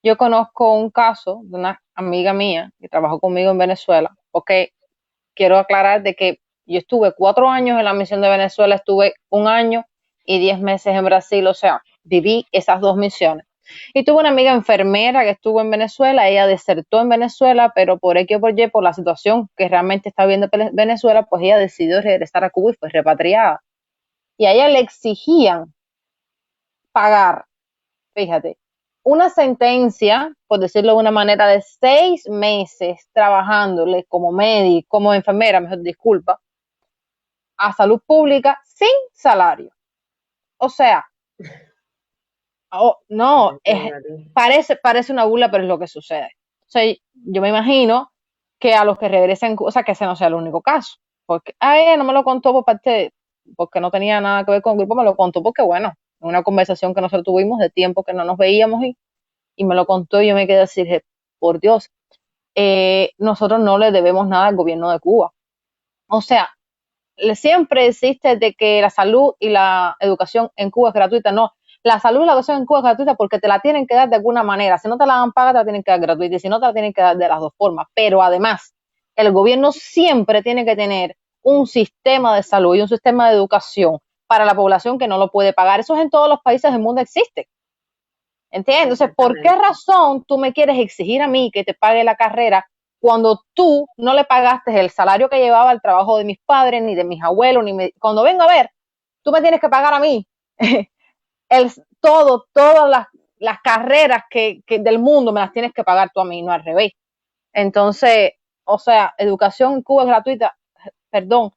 [SPEAKER 9] yo conozco un caso de una amiga mía que trabajó conmigo en Venezuela, porque quiero aclarar de que yo estuve 4 años en la misión de Venezuela, estuve 1 año y 10 meses en Brasil, o sea, viví esas 2 misiones. Y tuve una amiga enfermera que estuvo en Venezuela, ella desertó en Venezuela, pero por X o por Y, por la situación que realmente está viviendo Venezuela, pues ella decidió regresar a Cuba y fue repatriada. Y a ella le exigían pagar, fíjate, una sentencia, por decirlo de una manera, de 6 meses trabajándole como médico, como enfermera, mejor disculpa, a salud pública sin salario. O sea, no, parece una burla, pero es lo que sucede. O sea, yo me imagino que a los que regresen, o sea, que ese no sea el único caso. Porque, ella no me lo contó por parte, porque no tenía nada que ver con el grupo, me lo contó porque, bueno, una conversación que nosotros tuvimos de tiempo que no nos veíamos y me lo contó y yo me quedé así, dije, por Dios, nosotros no le debemos nada al gobierno de Cuba. O sea, siempre existe de que la salud y la educación en Cuba es gratuita. No, la salud y la educación en Cuba es gratuita porque te la tienen que dar de alguna manera. Si no te la dan paga, te la tienen que dar gratuita. Y si no, te la tienen que dar de las dos formas. Pero además, el gobierno siempre tiene que tener un sistema de salud y un sistema de educación para la población que no lo puede pagar. Eso en todos los países del mundo existe. ¿Entiendes? Entonces, ¿por qué razón tú me quieres exigir a mí que te pague la carrera cuando tú no le pagaste el salario que llevaba el trabajo de mis padres, ni de mis abuelos, cuando venga a ver, tú me tienes que pagar a mí todas las carreras que del mundo me las tienes que pagar tú a mí, no al revés. Entonces, o sea, educación en Cuba es gratuita, perdón,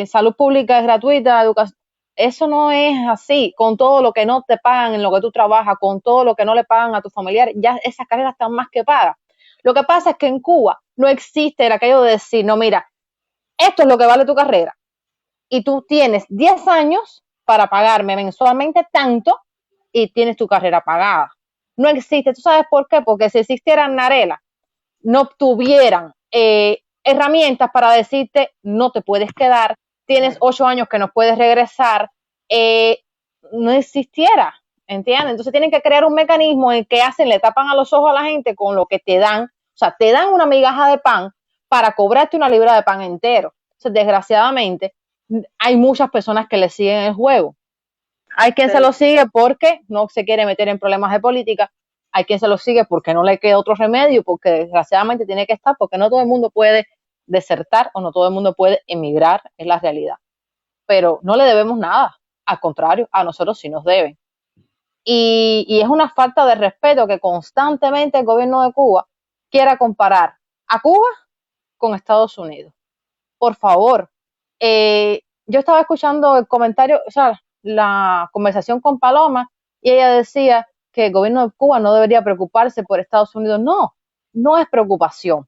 [SPEAKER 9] salud pública es gratuita, educación, eso no es así, con todo lo que no te pagan en lo que tú trabajas, con todo lo que no le pagan a tus familiares, ya esas carreras están más que pagas. Lo que pasa es que en Cuba no existe aquello de decir, no, mira, esto es lo que vale tu carrera y tú tienes 10 años para pagarme mensualmente tanto y tienes tu carrera pagada. No existe. ¿Tú sabes por qué? Porque si existieran Narela, no tuvieran herramientas para decirte, no te puedes quedar, tienes 8 años que no puedes regresar, no existiera. ¿Entiendes? Entonces tienen que crear un mecanismo en que hacen, le tapan a los ojos a la gente con lo que te dan, o sea, te dan una migaja de pan para cobrarte una libra de pan entero. Entonces, desgraciadamente, hay muchas personas que le siguen el juego. Hay quien se lo sigue porque no se quiere meter en problemas de política, hay quien se lo sigue porque no le queda otro remedio, porque desgraciadamente tiene que estar, porque no todo el mundo puede desertar o no todo el mundo puede emigrar, es la realidad. Pero no le debemos nada, al contrario, a nosotros sí nos deben. Y es una falta de respeto que constantemente el gobierno de Cuba quiera comparar a Cuba con Estados Unidos. Por favor, yo estaba escuchando el comentario, o sea, la conversación con Paloma y ella decía que el gobierno de Cuba no debería preocuparse por Estados Unidos. No, no es preocupación.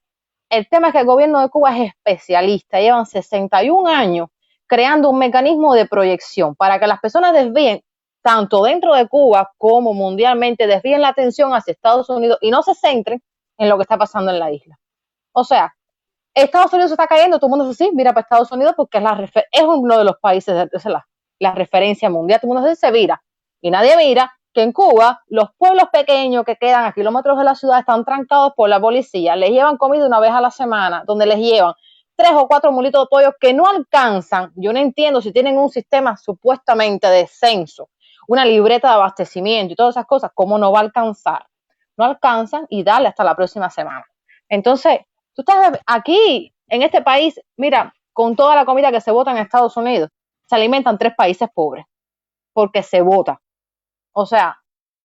[SPEAKER 9] El tema es que el gobierno de Cuba es especialista, llevan 61 años creando un mecanismo de proyección para que las personas desvíen, tanto dentro de Cuba como mundialmente, desvíen la atención hacia Estados Unidos y no se centren en lo que está pasando en la isla. O sea, Estados Unidos se está cayendo, todo el mundo dice, sí, mira para Estados Unidos porque es uno de los países, la referencia mundial, todo el mundo se mira. Y nadie mira que en Cuba los pueblos pequeños que quedan a kilómetros de la ciudad están trancados por la policía, les llevan comida una vez a la semana, donde les llevan 3 o 4 mulitos de pollo que no alcanzan. Yo no entiendo si tienen un sistema supuestamente de censo, una libreta de abastecimiento y todas esas cosas, ¿cómo no va a alcanzar? No alcanzan y dale hasta la próxima semana. Entonces, tú estás aquí, en este país, mira, con toda la comida que se bota en Estados Unidos, se alimentan 3 países pobres, porque se bota. O sea,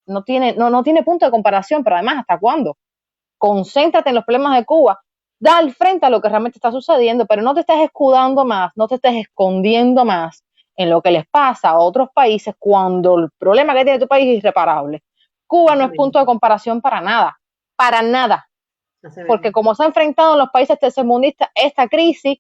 [SPEAKER 9] no tiene punto de comparación, pero además, ¿hasta cuándo? Concéntrate en los problemas de Cuba, da al frente a lo que realmente está sucediendo, pero no te estés escudando más, no te estés escondiendo más en lo que les pasa a otros países cuando el problema que tiene tu país es irreparable. Cuba no es punto de comparación para nada, porque como se ha enfrentado en los países tercermundistas, esta crisis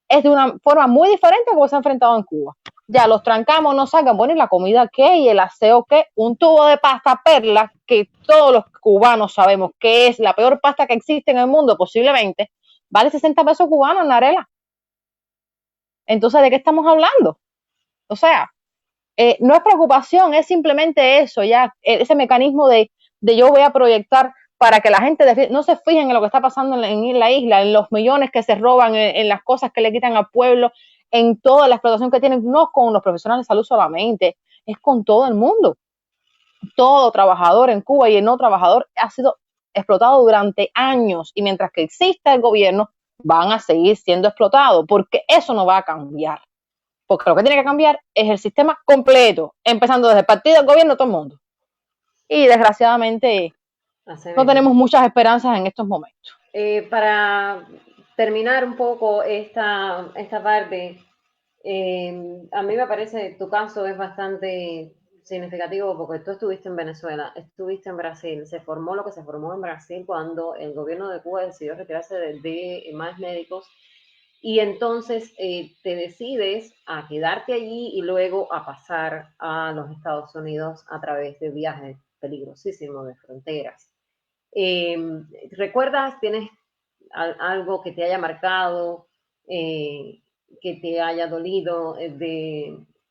[SPEAKER 9] es de una forma muy diferente a como se ha enfrentado en Cuba. Ya los trancamos, no salgan, bueno, y la comida qué, y el aseo qué, un tubo de pasta perla, que todos los cubanos sabemos que es la peor pasta que existe en el mundo posiblemente, vale 60 pesos cubanos, Narela. Entonces, ¿de qué estamos hablando? O sea, no es preocupación, es simplemente eso, ya, ese mecanismo de yo voy a proyectar para que la gente no se fijen en lo que está pasando en la isla, en los millones que se roban, en las cosas que le quitan al pueblo, en toda la explotación que tienen, no con los profesionales de salud solamente, es con todo el mundo. Todo trabajador en Cuba y el no trabajador ha sido explotado durante años, y mientras que exista el gobierno, van a seguir siendo explotados, porque eso no va a cambiar. Porque lo que tiene que cambiar es el sistema completo, empezando desde el partido, el gobierno, todo el mundo. Y desgraciadamente no tenemos muchas esperanzas en estos momentos.
[SPEAKER 1] Para terminar un poco esta parte, a mí me parece tu caso es bastante significativo porque tú estuviste en Venezuela, estuviste en Brasil, se formó lo que se formó en Brasil cuando el gobierno de Cuba decidió retirarse de más médicos, y entonces te decides a quedarte allí y luego a pasar a los Estados Unidos a través de viajes peligrosísimos de fronteras. ¿Recuerdas, tienes algo que te haya marcado, que te haya dolido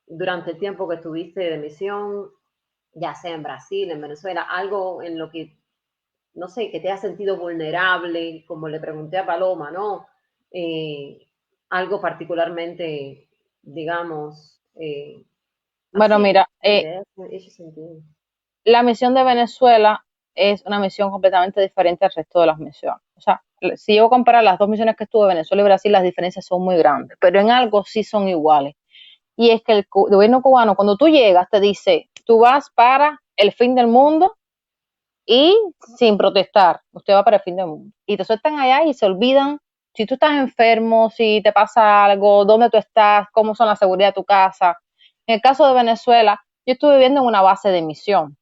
[SPEAKER 1] durante el tiempo que estuviste de misión, ya sea en Brasil, en Venezuela, algo en lo que, no sé, que te has sentido vulnerable, como le pregunté a Paloma, ¿no? Algo particularmente, digamos,
[SPEAKER 9] bueno,
[SPEAKER 1] así,
[SPEAKER 9] mira,
[SPEAKER 1] que te haya hecho sentir.
[SPEAKER 9] la misión de Venezuela es una misión completamente diferente al resto de las misiones. O sea, si yo comparo las dos misiones que estuve, Venezuela y Brasil, las diferencias son muy grandes, pero en algo sí son iguales. Y es que el gobierno cubano, cuando tú llegas, te dice, tú vas para el fin del mundo y sin protestar, usted va para el fin del mundo. Y te sueltan allá y se olvidan si tú estás enfermo, si te pasa algo, dónde tú estás, cómo son la seguridad de tu casa. En el caso de Venezuela, yo estuve viviendo en una base de misión.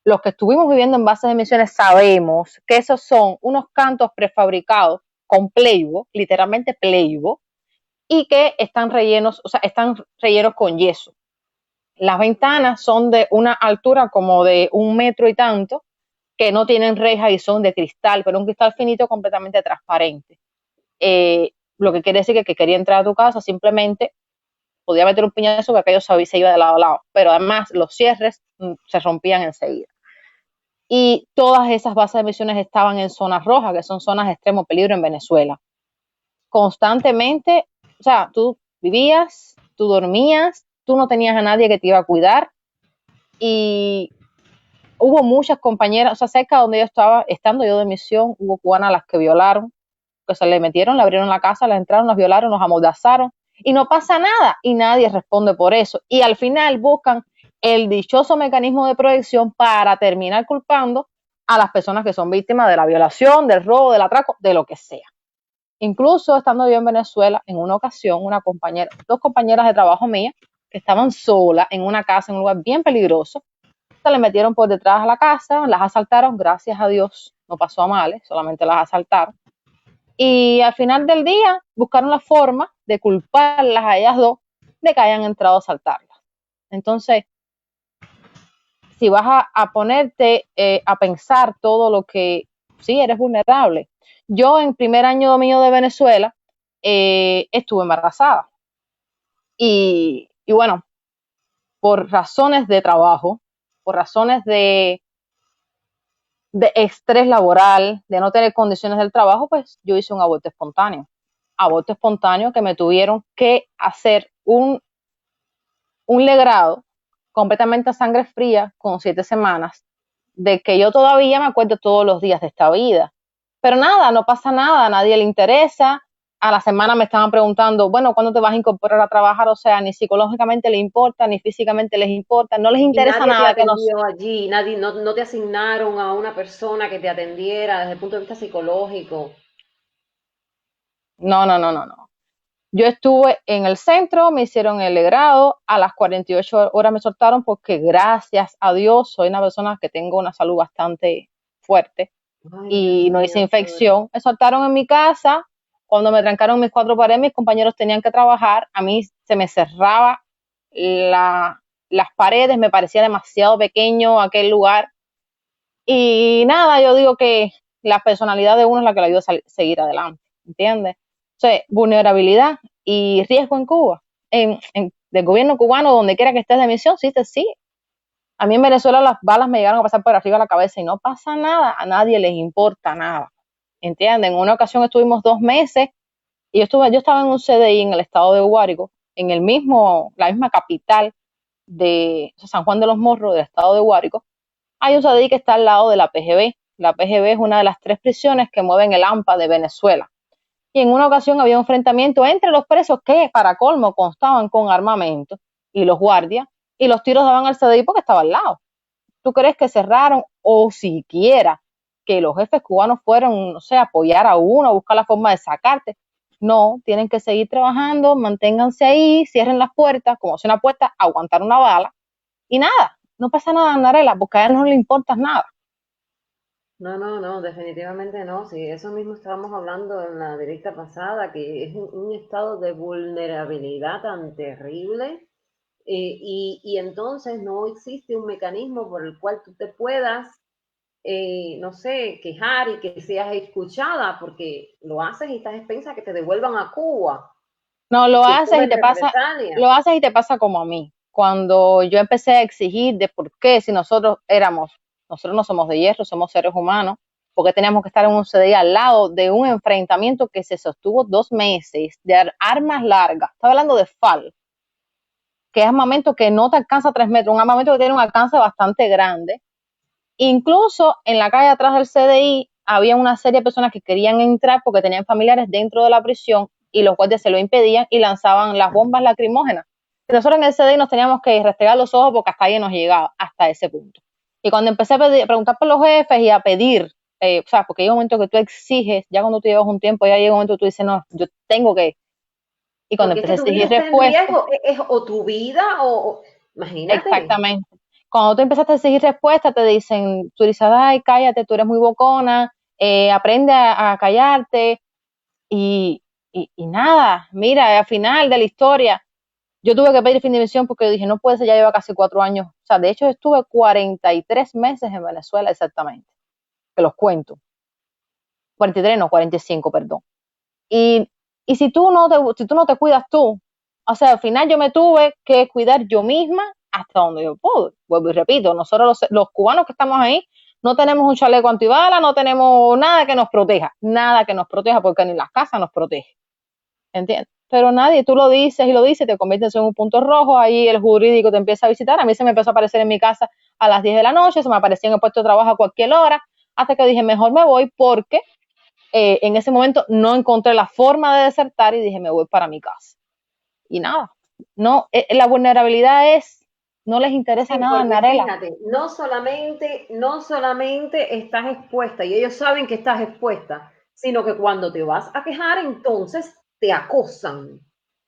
[SPEAKER 9] Los que estuvimos viviendo en bases de misiones sabemos que esos son unos cantos prefabricados con Playboy, literalmente Playboy, y que están rellenos, o sea, están rellenos con yeso. Las ventanas son de una altura como de 1 metro y tanto, que no tienen rejas y son de cristal, pero un cristal finito completamente transparente. Lo que quiere decir que el que quería entrar a tu casa simplemente podía meter un piñazo que aquello se iba de lado a lado, pero además los cierres se rompían enseguida. Y todas esas bases de misiones estaban en zonas rojas, que son zonas de extremo peligro en Venezuela. Constantemente, o sea, tú vivías, tú dormías, tú no tenías a nadie que te iba a cuidar, y hubo muchas compañeras, o sea, cerca donde yo estaba, estando yo de misión, hubo cubanas a las que violaron, que se le metieron, le abrieron la casa, las entraron, las violaron, los amordazaron, y no pasa nada, y nadie responde por eso. Y al final buscan el dichoso mecanismo de protección para terminar culpando a las personas que son víctimas de la violación, del robo, del atraco, de lo que sea. Incluso estando yo en Venezuela, en una ocasión, dos compañeras de trabajo mías, que estaban solas en una casa, en un lugar bien peligroso, se le metieron por detrás a la casa, las asaltaron, gracias a Dios no pasó a males, solamente las asaltaron. Y al final del día buscaron la forma de culparlas a ellas dos de que hayan entrado a asaltarlas. Entonces, si vas a ponerte a pensar todo lo que, sí, eres vulnerable. Yo en primer año mío de Venezuela estuve embarazada. Y bueno, por razones de trabajo, por razones de estrés laboral, de no tener condiciones del trabajo, pues yo hice un aborto espontáneo. Aborto espontáneo que me tuvieron que hacer un legrado completamente a sangre fría con 7 semanas, de que yo todavía me acuerdo todos los días de esta vida. Pero nada, no pasa nada, a nadie le interesa. A la semana me estaban preguntando, bueno, ¿cuándo te vas a incorporar a trabajar? O sea, ni psicológicamente les importa, ni físicamente les importa, no les interesa
[SPEAKER 1] nadie
[SPEAKER 9] nada.
[SPEAKER 1] te atendió allí, nadie, no te asignaron a una persona que te atendiera desde el punto de vista psicológico.
[SPEAKER 9] No. Yo estuve en el centro, me hicieron el legrado, a las 48 horas me soltaron porque gracias a Dios soy una persona que tengo una salud bastante fuerte. Ay, y no hice infección. Me soltaron en mi casa. Cuando me trancaron mis 4 paredes, mis compañeros tenían que trabajar. A mí se me cerraba las paredes, me parecía demasiado pequeño aquel lugar. Y nada, yo digo que la personalidad de uno es la que le ayuda a seguir adelante, ¿entiendes? O sea, vulnerabilidad y riesgo en Cuba, del gobierno cubano, donde quiera que estés de misión, sí te sigue. A mí en Venezuela las balas me llegaron a pasar por arriba de la cabeza y no pasa nada, a nadie les importa nada, ¿entienden? En una ocasión estuvimos 2 meses y yo estaba en un CDI en el estado de Guárico, en la misma capital de San Juan de los Morros, del estado de Guárico. Hay un CDI que está al lado de la PGB. La PGB es una de las 3 prisiones que mueven el AMPA de Venezuela. Y en una ocasión había un enfrentamiento entre los presos que, para colmo, constaban con armamento y los guardias, y los tiros daban al CDI porque estaba al lado. ¿Tú crees que cerraron o siquiera que los jefes cubanos fueron, no sé, apoyar a uno, buscar la forma de sacarte? No, tienen que seguir trabajando, manténganse ahí, cierren las puertas, como si una puerta, aguantar una bala, y nada, no pasa nada, Narela, porque a él no le importa nada.
[SPEAKER 1] No, definitivamente no. Sí, eso mismo estábamos hablando en la directa pasada, que es un estado de vulnerabilidad tan terrible, y entonces no existe un mecanismo por el cual tú te puedas, no sé, quejar y que seas escuchada, porque lo haces y estás a expensas que te devuelvan a Cuba
[SPEAKER 9] No,
[SPEAKER 1] y que tomen represalias.
[SPEAKER 9] lo haces y te pasa como a mí. Cuando yo empecé a exigir de por qué, si nosotros no somos de hierro, somos seres humanos, porque teníamos que estar en un CDI al lado de un enfrentamiento que se sostuvo 2 meses de armas largas. Estaba hablando de FAL, que es armamento que no te alcanza 3 metros, un armamento que tiene un alcance bastante grande. Incluso en la calle atrás del CDI había una serie de personas que querían entrar porque tenían familiares dentro de la prisión y los guardias se lo impedían y lanzaban las bombas lacrimógenas. Y nosotros en el CDI nos teníamos que restregar los ojos porque hasta ahí nos llegaba, hasta ese punto. Y cuando empecé a preguntar por los jefes y a pedir, o sea, porque llega un momento que tú exiges, ya cuando tú llevas un tiempo, ya llega un momento que tú dices, no, yo tengo que. Y cuando
[SPEAKER 1] Porque
[SPEAKER 9] empecé
[SPEAKER 1] es
[SPEAKER 9] a
[SPEAKER 1] que tu vida
[SPEAKER 9] exigir
[SPEAKER 1] está en
[SPEAKER 9] respuestas,
[SPEAKER 1] riesgo, es o tu vida imagínate.
[SPEAKER 9] exactamente. Cuando tú empezaste a exigir respuestas, te dicen, tú dices, ay, cállate, tú eres muy bocona, aprende a callarte. Y nada, mira, al final de la historia, yo tuve que pedir fin de misión porque dije, no puede ser, ya lleva casi 4 años. O sea, de hecho, estuve 43 meses en Venezuela exactamente, que los cuento. 43, no, 45, perdón. Y si tú no te cuidas tú, o sea, al final yo me tuve que cuidar yo misma hasta donde yo pude. Vuelvo y repito, nosotros los cubanos que estamos ahí no tenemos un chaleco antibala, no tenemos nada que nos proteja porque ni las casas nos protege, ¿entiendes? Pero nadie, tú lo dices y lo dices, te conviertes en un punto rojo, ahí el jurídico te empieza a visitar. A mí se me empezó a aparecer en mi casa a las 10 de la noche, se me aparecía en el puesto de trabajo a cualquier hora, hasta que dije, mejor me voy porque en ese momento no encontré la forma de desertar y dije, me voy para mi casa. Y nada, no, la vulnerabilidad no les interesa
[SPEAKER 1] Sí,
[SPEAKER 9] nada,
[SPEAKER 1] porque
[SPEAKER 9] Narela.
[SPEAKER 1] fíjate, no solamente estás expuesta y ellos saben que estás expuesta, sino que cuando te vas a quejar, entonces te acosan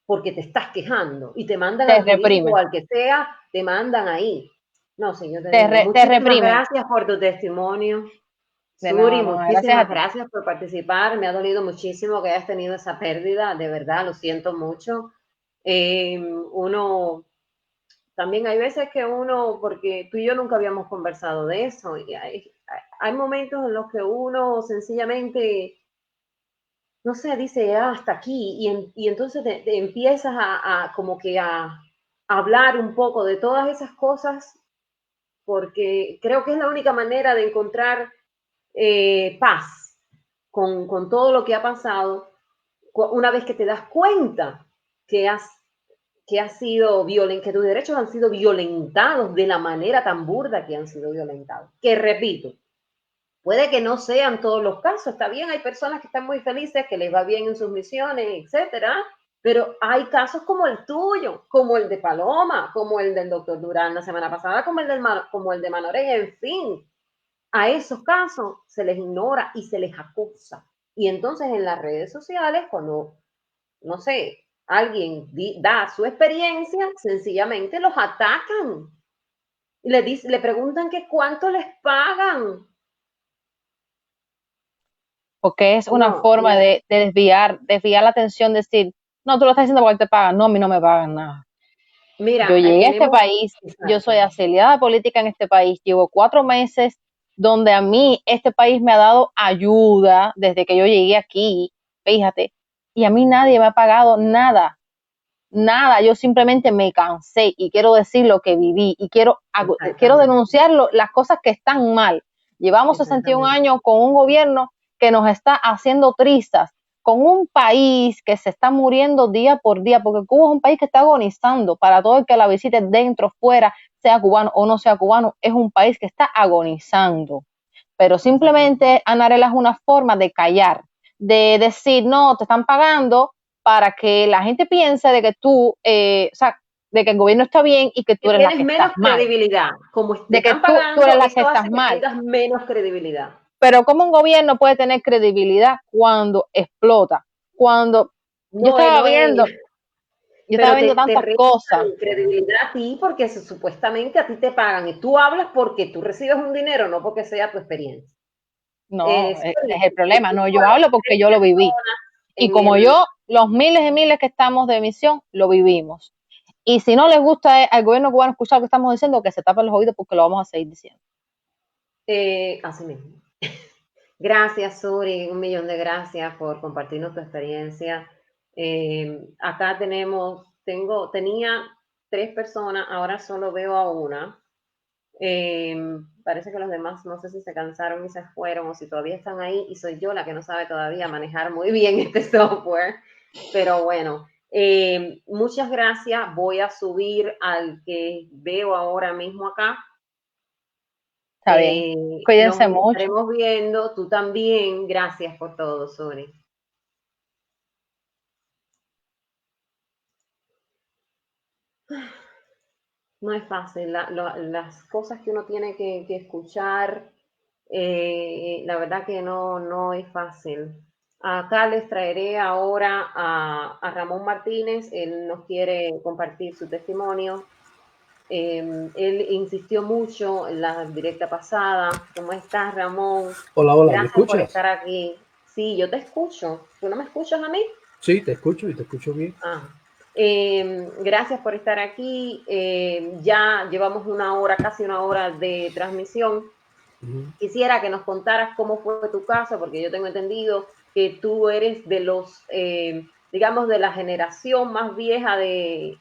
[SPEAKER 1] porque te estás quejando y te mandan
[SPEAKER 9] Te
[SPEAKER 1] al jurídico o
[SPEAKER 9] reprimen,
[SPEAKER 1] al que sea, te mandan ahí. No, señor, te
[SPEAKER 9] te,
[SPEAKER 1] digo,
[SPEAKER 9] re- te
[SPEAKER 1] muchísimas
[SPEAKER 9] reprimen.
[SPEAKER 1] gracias por tu testimonio.
[SPEAKER 9] De
[SPEAKER 1] Suri,
[SPEAKER 9] nada, no, gracias a
[SPEAKER 1] muchísimas
[SPEAKER 9] ti.
[SPEAKER 1] gracias por participar. Me ha dolido muchísimo que hayas tenido esa pérdida, de verdad, lo siento mucho. Uno también hay veces que uno, porque tú y yo nunca habíamos conversado de eso, y hay momentos en los que uno sencillamente, no sé, dice, ah, hasta aquí, y entonces te empiezas como que a hablar un poco de todas esas cosas, porque creo que es la única manera de encontrar paz con todo lo que ha pasado, una vez que te das cuenta que que tus derechos han sido violentados de la manera tan burda que han sido violentados. Que repito, puede que no sean todos los casos, está bien, hay personas que están muy felices, que les va bien en sus misiones, etcétera, pero hay casos como el tuyo, como el de Paloma, como el del doctor Durán la semana pasada, como el de Manoré, en fin, a esos casos se les ignora y se les acusa. Y entonces en las redes sociales, cuando, no sé, alguien da su experiencia, sencillamente los atacan. Y le preguntan que cuánto les pagan.
[SPEAKER 9] Porque es una
[SPEAKER 1] No,
[SPEAKER 9] forma de desviar la atención, decir, no, tú lo estás diciendo porque te pagan. No, a mí no me pagan nada. Yo
[SPEAKER 1] mira,
[SPEAKER 9] llegué a este
[SPEAKER 1] tenemos,
[SPEAKER 9] país, yo soy
[SPEAKER 1] exacto,
[SPEAKER 9] afiliada política en este país, llevo 4 meses donde a mí este país me ha dado ayuda desde que yo llegué aquí, fíjate, y a mí nadie me ha pagado nada. Nada, yo simplemente me cansé y quiero decir lo que viví y quiero denunciar las cosas que están mal. Llevamos 61 años con un gobierno que nos está haciendo trizas, con un país que se está muriendo día por día, porque Cuba es un país que está agonizando. Para todo el que la visite dentro, fuera, sea cubano o no sea cubano, es un país que está agonizando. Pero simplemente, Anarela, es una forma de callar, de decir, no, te están pagando para que la gente piense de que tú, o sea, de que el gobierno está bien y que tú eres la que estás mal.
[SPEAKER 1] Tienes menos credibilidad. Como
[SPEAKER 9] de que tú eres la que estás mal.
[SPEAKER 1] Tengas menos credibilidad.
[SPEAKER 9] Pero ¿cómo un gobierno puede tener credibilidad cuando explota? Cuando yo estaba viendo tantas cosas.
[SPEAKER 1] Credibilidad a ti porque supuestamente a ti te pagan y tú hablas porque tú recibes un dinero, no porque sea tu experiencia.
[SPEAKER 9] No, es el problema. No, yo hablo porque yo lo viví. Y como yo, los miles y miles que estamos de emisión, lo vivimos. Y si no les gusta al gobierno cubano escuchar lo que estamos diciendo, que se tapen los oídos porque lo vamos a seguir diciendo.
[SPEAKER 1] Así mismo. Gracias, Suri, 1.000.000 de gracias por compartirnos tu experiencia. Acá tenía 3 personas, ahora solo veo a una. Parece que los demás no sé si se cansaron y se fueron o si todavía están ahí y soy yo la que no sabe todavía manejar muy bien este software. Pero bueno, muchas gracias. Voy a subir al que veo ahora mismo acá.
[SPEAKER 9] Está bien. Cuídense mucho.
[SPEAKER 1] Nos estaremos viendo. Tú también. Gracias por todo, Suri. No es fácil. Las cosas que uno tiene que escuchar, la verdad que no es fácil. Acá les traeré ahora a Ramón Martínez. Él nos quiere compartir su testimonio. Él insistió mucho en la directa pasada. ¿Cómo estás, Ramón?
[SPEAKER 10] Hola, hola,
[SPEAKER 1] Gracias
[SPEAKER 10] ¿me escuchas?
[SPEAKER 1] por estar aquí. Sí, yo te escucho. ¿Tú no me escuchas a mí?
[SPEAKER 10] Sí, te escucho y te escucho bien.
[SPEAKER 1] Gracias por estar aquí. Ya llevamos casi una hora de transmisión. Quisiera que nos contaras cómo fue tu caso, porque yo tengo entendido que tú eres de los, digamos, de la generación más vieja de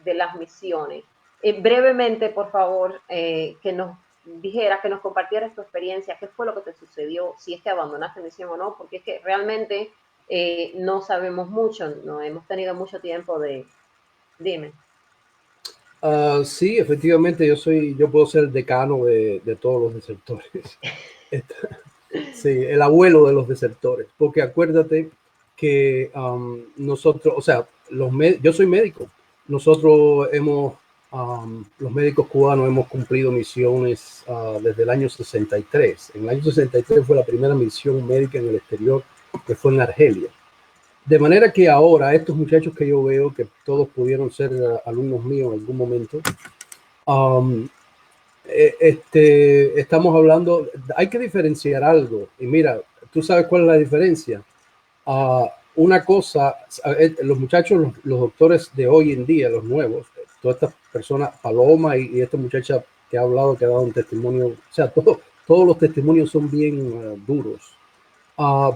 [SPEAKER 1] las misiones. Brevemente, por favor, que nos dijeras, que nos compartieras tu experiencia, qué fue lo que te sucedió, si es que abandonaste misión o no, porque es que realmente no sabemos mucho, no hemos tenido mucho tiempo de... Dime.
[SPEAKER 10] Sí, efectivamente, yo puedo ser el decano de todos los desertores. Sí, el abuelo de los desertores, porque acuérdate que nosotros, o sea, yo soy médico, nosotros los médicos cubanos hemos cumplido misiones desde el año 63. En el año 63 fue la primera misión médica en el exterior, que fue en Argelia. De manera que ahora estos muchachos que yo veo, que todos pudieron ser alumnos míos en algún momento, estamos hablando, hay que diferenciar algo. Y mira, tú sabes cuál es la diferencia. Una cosa, los muchachos, los doctores de hoy en día, los nuevos, todas estas personas, Paloma y esta muchacha que ha hablado, que ha dado un testimonio, o sea, todos los testimonios son bien duros.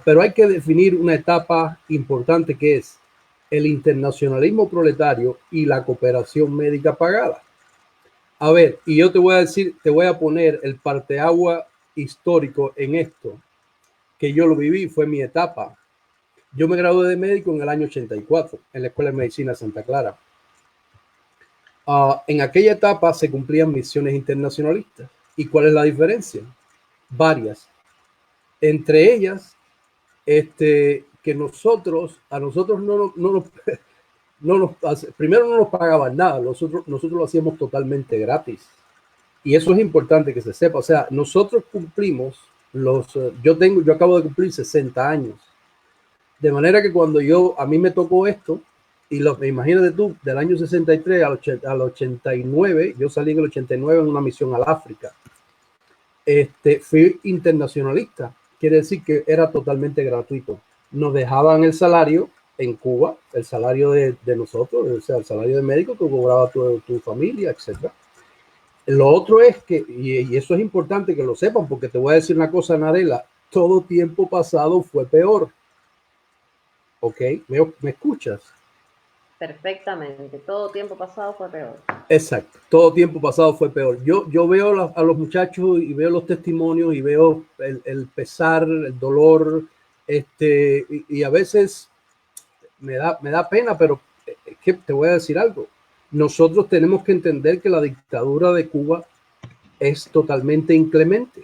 [SPEAKER 10] Pero hay que definir una etapa importante que es el internacionalismo proletario y la cooperación médica pagada. A ver, y yo te voy a decir, te voy a poner el parteagua histórico en esto, que yo lo viví, fue mi etapa. Yo me gradué de médico en el año 84 en la Escuela de Medicina Santa Clara. En aquella etapa se cumplían misiones internacionalistas. ¿Y cuál es la diferencia? Varias. Entre ellas, que a nosotros primero no nos pagaban nada, nosotros lo hacíamos totalmente gratis. Y eso es importante que se sepa. O sea, nosotros cumplimos yo acabo de cumplir 60 años. De manera que cuando a mí me tocó esto, imagínate tú, del año 63 al 89, yo salí en el 89 en una misión al África. Fui internacionalista. Quiere decir que era totalmente gratuito. Nos dejaban el salario en Cuba, el salario de nosotros, o sea, el salario de médico que cobraba tu familia, etc. Lo otro es que, y eso es importante que lo sepan, porque te voy a decir una cosa, Narela, todo tiempo pasado fue peor. ¿ok? ¿Me escuchas?
[SPEAKER 1] Perfectamente. Todo tiempo pasado fue peor.
[SPEAKER 10] Exacto. Todo tiempo pasado fue peor. Yo veo a los muchachos y veo los testimonios y veo el pesar, el dolor, y a veces me da pena, pero es que te voy a decir algo. Nosotros tenemos que entender que la dictadura de Cuba es totalmente inclemente.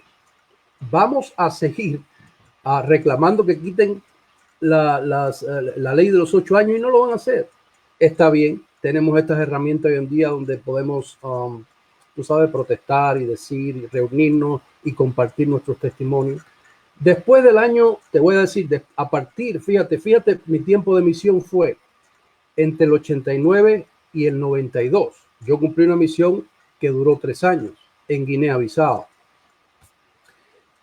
[SPEAKER 10] Vamos a seguir reclamando que quiten la ley de los 8 años y no lo van a hacer. Está bien, tenemos estas herramientas hoy en día donde podemos, tú sabes, protestar y decir, y reunirnos y compartir nuestros testimonios. Después del año, te voy a decir, a partir, fíjate, mi tiempo de misión fue entre el 89 y el 92. Yo cumplí una misión que duró 3 años en Guinea-Bissau.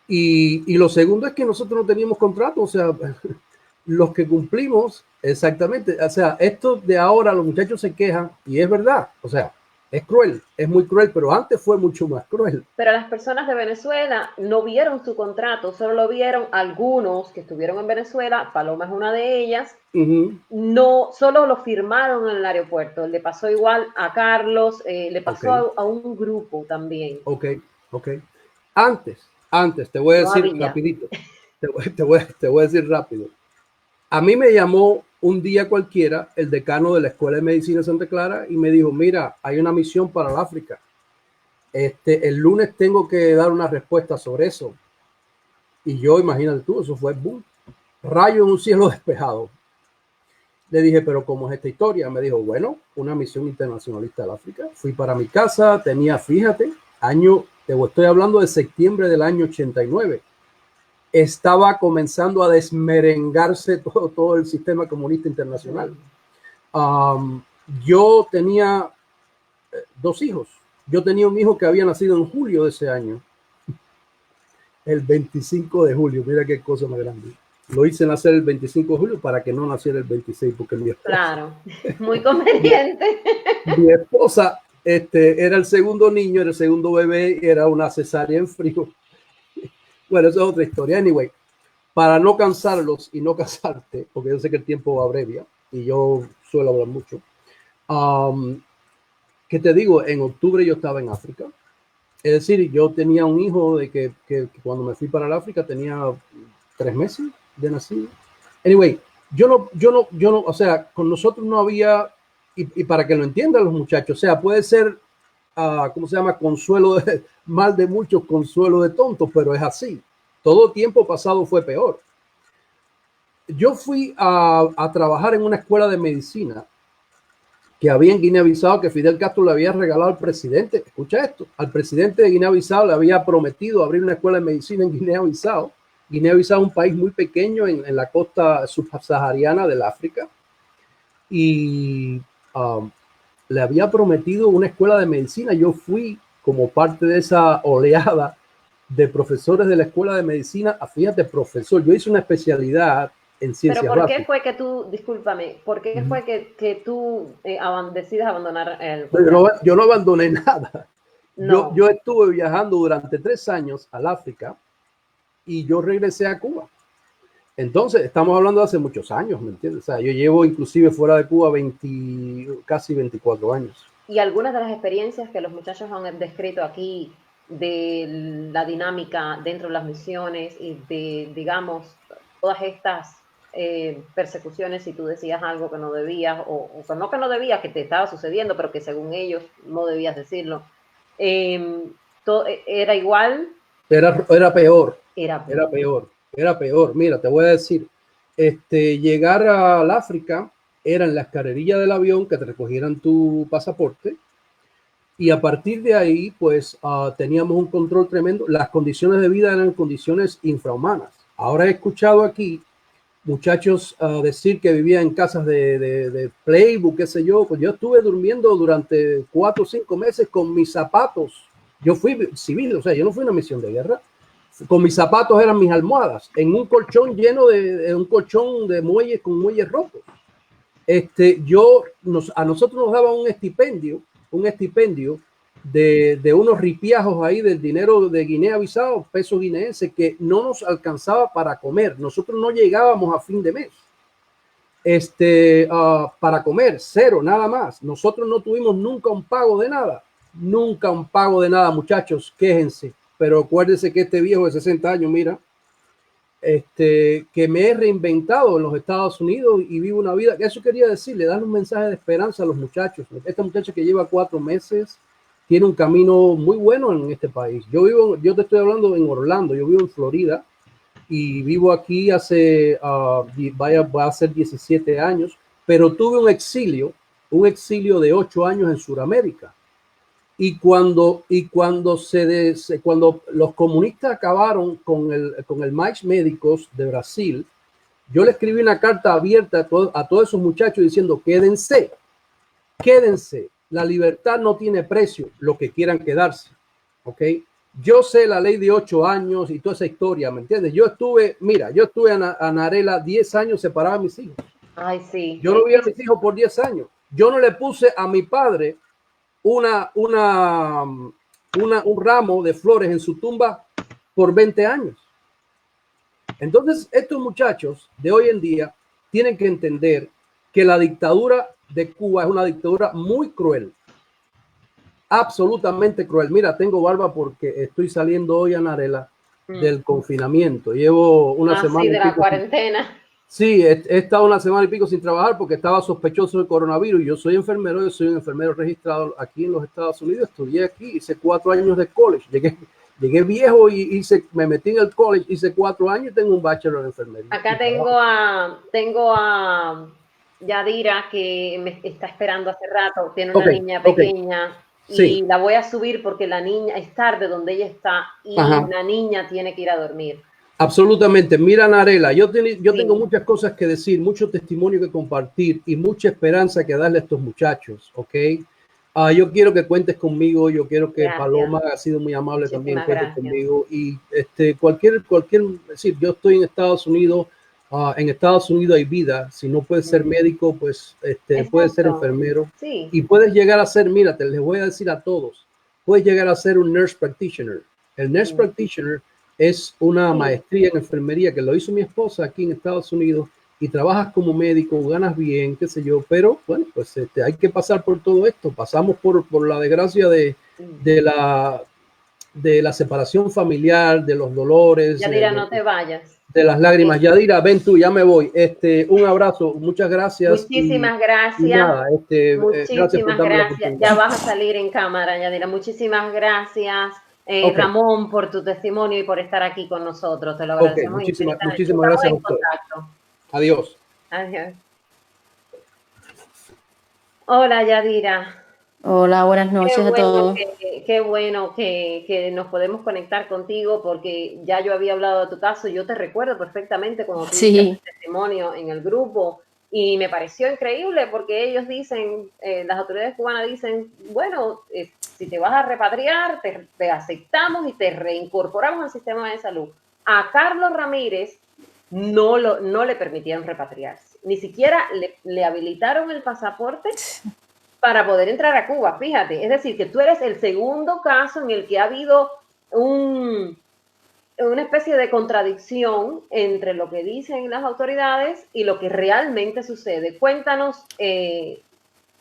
[SPEAKER 10] Y lo segundo es que nosotros no teníamos contrato, o sea, los que cumplimos, exactamente, o sea, esto de ahora los muchachos se quejan y es verdad, o sea, es cruel, es muy cruel, pero antes fue mucho más cruel.
[SPEAKER 1] Pero las personas de Venezuela no vieron su contrato, solo lo vieron algunos que estuvieron en Venezuela, Paloma es una de ellas, no, solo lo firmaron en el aeropuerto, le pasó igual a Carlos, le pasó a un grupo también.
[SPEAKER 10] Ok. Antes, te voy a decir rapidito, te voy a decir rápido. A mí me llamó un día cualquiera el decano de la Escuela de Medicina de Santa Clara y me dijo, mira, hay una misión para el África. El lunes tengo que dar una respuesta sobre eso. Y yo, imagínate tú, eso fue boom, rayo en un cielo despejado. Le dije, pero ¿cómo es esta historia? Me dijo, bueno, una misión internacionalista al África. Fui para mi casa, tenía, fíjate, estoy hablando de septiembre del año 89. Estaba comenzando a desmerengarse todo el sistema comunista internacional. Yo tenía 2 hijos. Yo tenía un hijo que había nacido en julio de ese año. El 25 de julio. Mira qué cosa más grande. Lo hice nacer el 25 de julio para que no naciera el 26, porque mi esposa...
[SPEAKER 1] Claro, muy conveniente.
[SPEAKER 10] Mi esposa era el segundo niño, era el segundo bebé, era una cesárea en frío. Bueno, esa es otra historia. Anyway, para no cansarlos y no casarte, porque yo sé que el tiempo va abrevia y yo suelo hablar mucho. ¿Qué te digo? En octubre yo estaba en África. Es decir, yo tenía un hijo de que cuando me fui para el África tenía 3 meses de nacido. Anyway, yo no, o sea, con nosotros no había, y para que lo entiendan los muchachos, o sea, puede ser, ¿cómo se llama? Consuelo mal de muchos, consuelo de tontos, pero es así. Todo tiempo pasado fue peor. Yo fui a trabajar en una escuela de medicina que había en Guinea-Bissau, que Fidel Castro le había regalado al presidente. Escucha esto, al presidente de Guinea-Bissau le había prometido abrir una escuela de medicina en Guinea-Bissau. Guinea-Bissau es un país muy pequeño en la costa subsahariana del África. Y le había prometido una escuela de medicina. Yo fui como parte de esa oleada de profesores de la escuela de medicina. Fíjate, profesor, yo hice una especialidad en ciencias
[SPEAKER 1] Pero ¿por qué
[SPEAKER 10] básicas.
[SPEAKER 1] fue que tú, discúlpame, por qué fue que tú decides abandonar el...
[SPEAKER 10] Yo no abandoné nada.
[SPEAKER 1] No.
[SPEAKER 10] Yo estuve viajando durante 3 años al África y yo regresé a Cuba. Entonces, estamos hablando de hace muchos años, ¿me entiendes? O sea, yo llevo inclusive fuera de Cuba casi 24 años.
[SPEAKER 1] Y algunas de las experiencias que los muchachos han descrito aquí de la dinámica dentro de las misiones y de, digamos, todas estas persecuciones, si tú decías algo que no debías, o no que no debías, que te estaba sucediendo, pero que según ellos no debías decirlo, ¿era igual?
[SPEAKER 10] Era peor.
[SPEAKER 1] Era
[SPEAKER 10] peor. Mira, te voy a decir, llegar al África era en la escalería del avión que te recogieran tu pasaporte y a partir de ahí, pues, teníamos un control tremendo. Las condiciones de vida eran condiciones infrahumanas. Ahora he escuchado aquí muchachos decir que vivían en casas de Playboy, qué sé yo. Pues yo estuve durmiendo durante 4 o 5 meses con mis zapatos. Yo fui civil, o sea, yo no fui a una misión de guerra. Con mis zapatos eran mis almohadas, en un colchón lleno un colchón de muelles con muelles rotos. A nosotros nos daban un estipendio de unos ripiajos ahí del dinero de Guinea-Bissau, peso guineense, que no nos alcanzaba para comer. Nosotros no llegábamos a fin de mes. para comer, cero, nada más. Nosotros no tuvimos nunca un pago de nada, nunca un pago de nada, muchachos, quéjense. Pero acuérdense que este viejo de 60 años, mira, que me he reinventado en los Estados Unidos y vivo una vida. Eso quería decirle, darle un mensaje de esperanza a los muchachos. Esta muchacha que lleva 4 meses tiene un camino muy bueno en este país. Yo te estoy hablando en Orlando, yo vivo en Florida y vivo aquí hace, va a ser 17 años, pero tuve un exilio de 8 años en Sudamérica. Y cuando los comunistas acabaron con el Mais Médicos de Brasil, yo le escribí una carta abierta a todos esos muchachos diciendo, quédense, la libertad no tiene precio, lo que quieran quedarse, ¿ok? Yo sé la ley de 8 años y toda esa historia, ¿me entiendes? Yo estuve a Narela 10 años separado de mis hijos.
[SPEAKER 1] Ay, sí.
[SPEAKER 10] Yo no vi a mis hijos por 10 años. Yo no le puse a mi padre un ramo de flores en su tumba por 20 años. Entonces, estos muchachos de hoy en día tienen que entender que la dictadura de Cuba es una dictadura muy cruel, absolutamente cruel. Mira, tengo barba porque estoy saliendo hoy a Narela del confinamiento. Llevo una semana.
[SPEAKER 1] Sí, de la cuarentena.
[SPEAKER 10] Sí, he estado una semana y pico sin trabajar porque estaba sospechoso del coronavirus. Yo soy enfermero, yo soy un enfermero registrado aquí en los Estados Unidos. Estudié aquí, hice 4 años de college. Llegué viejo y me metí en el college, hice 4 años y tengo un bachelor en enfermería.
[SPEAKER 1] Acá tengo a Yadira que me está esperando hace rato. Tiene una niña pequeña y
[SPEAKER 10] sí,
[SPEAKER 1] la voy a subir porque la niña es tarde donde ella está y la niña tiene que ir a dormir.
[SPEAKER 10] Absolutamente. Mira, Narela, yo tengo muchas cosas que decir, mucho testimonio que compartir y mucha esperanza que darle a estos muchachos, ¿ok? Yo quiero que cuentes conmigo, yo quiero que Paloma ha sido muy amable también, cuentes conmigo y cualquier, es decir, yo estoy en Estados Unidos hay vida, si no puedes ser médico, pues puedes ser enfermero y puedes llegar a ser, mírate, les voy a decir a todos, puedes llegar a ser un nurse practitioner. El nurse practitioner es una maestría en enfermería que lo hizo mi esposa aquí en Estados Unidos y trabajas como médico, ganas bien, qué sé yo, pero bueno, pues hay que pasar por todo esto. Pasamos por la desgracia de la separación familiar, de los dolores.
[SPEAKER 1] Yadira, no te vayas.
[SPEAKER 10] De las lágrimas. Yadira, ven tú, ya me voy. Un abrazo, muchas gracias.
[SPEAKER 1] Muchísimas gracias.
[SPEAKER 10] Nada,
[SPEAKER 1] muchísimas gracias. Ya vas a salir en cámara, Yadira. Muchísimas gracias. Ramón, por tu testimonio y por estar aquí con nosotros. Te lo agradecemos.
[SPEAKER 10] Muchísimas gracias. Adiós.
[SPEAKER 1] Adiós. Hola, Yadira.
[SPEAKER 3] Hola, buenas noches a todos.
[SPEAKER 1] Qué bueno que nos podemos conectar contigo porque ya yo había hablado de tu caso. Yo te recuerdo perfectamente cuando tú hiciste tu testimonio en el grupo y me pareció increíble porque ellos dicen, las autoridades cubanas dicen, bueno, si te vas a repatriar, te aceptamos y te reincorporamos al sistema de salud. A Carlos Ramírez no le permitieron repatriarse. Ni siquiera le habilitaron el pasaporte para poder entrar a Cuba, fíjate. Es decir, que tú eres el segundo caso en el que ha habido una especie de contradicción entre lo que dicen las autoridades y lo que realmente sucede. Cuéntanos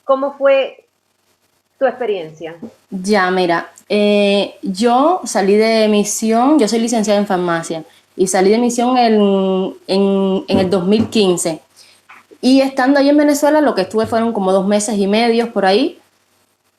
[SPEAKER 1] cómo fue tu experiencia.
[SPEAKER 3] Ya, mira, yo salí de misión, yo soy licenciada en farmacia y salí de misión en el 2015. Y estando ahí en Venezuela, lo que estuve fueron como 2 meses y medio por ahí.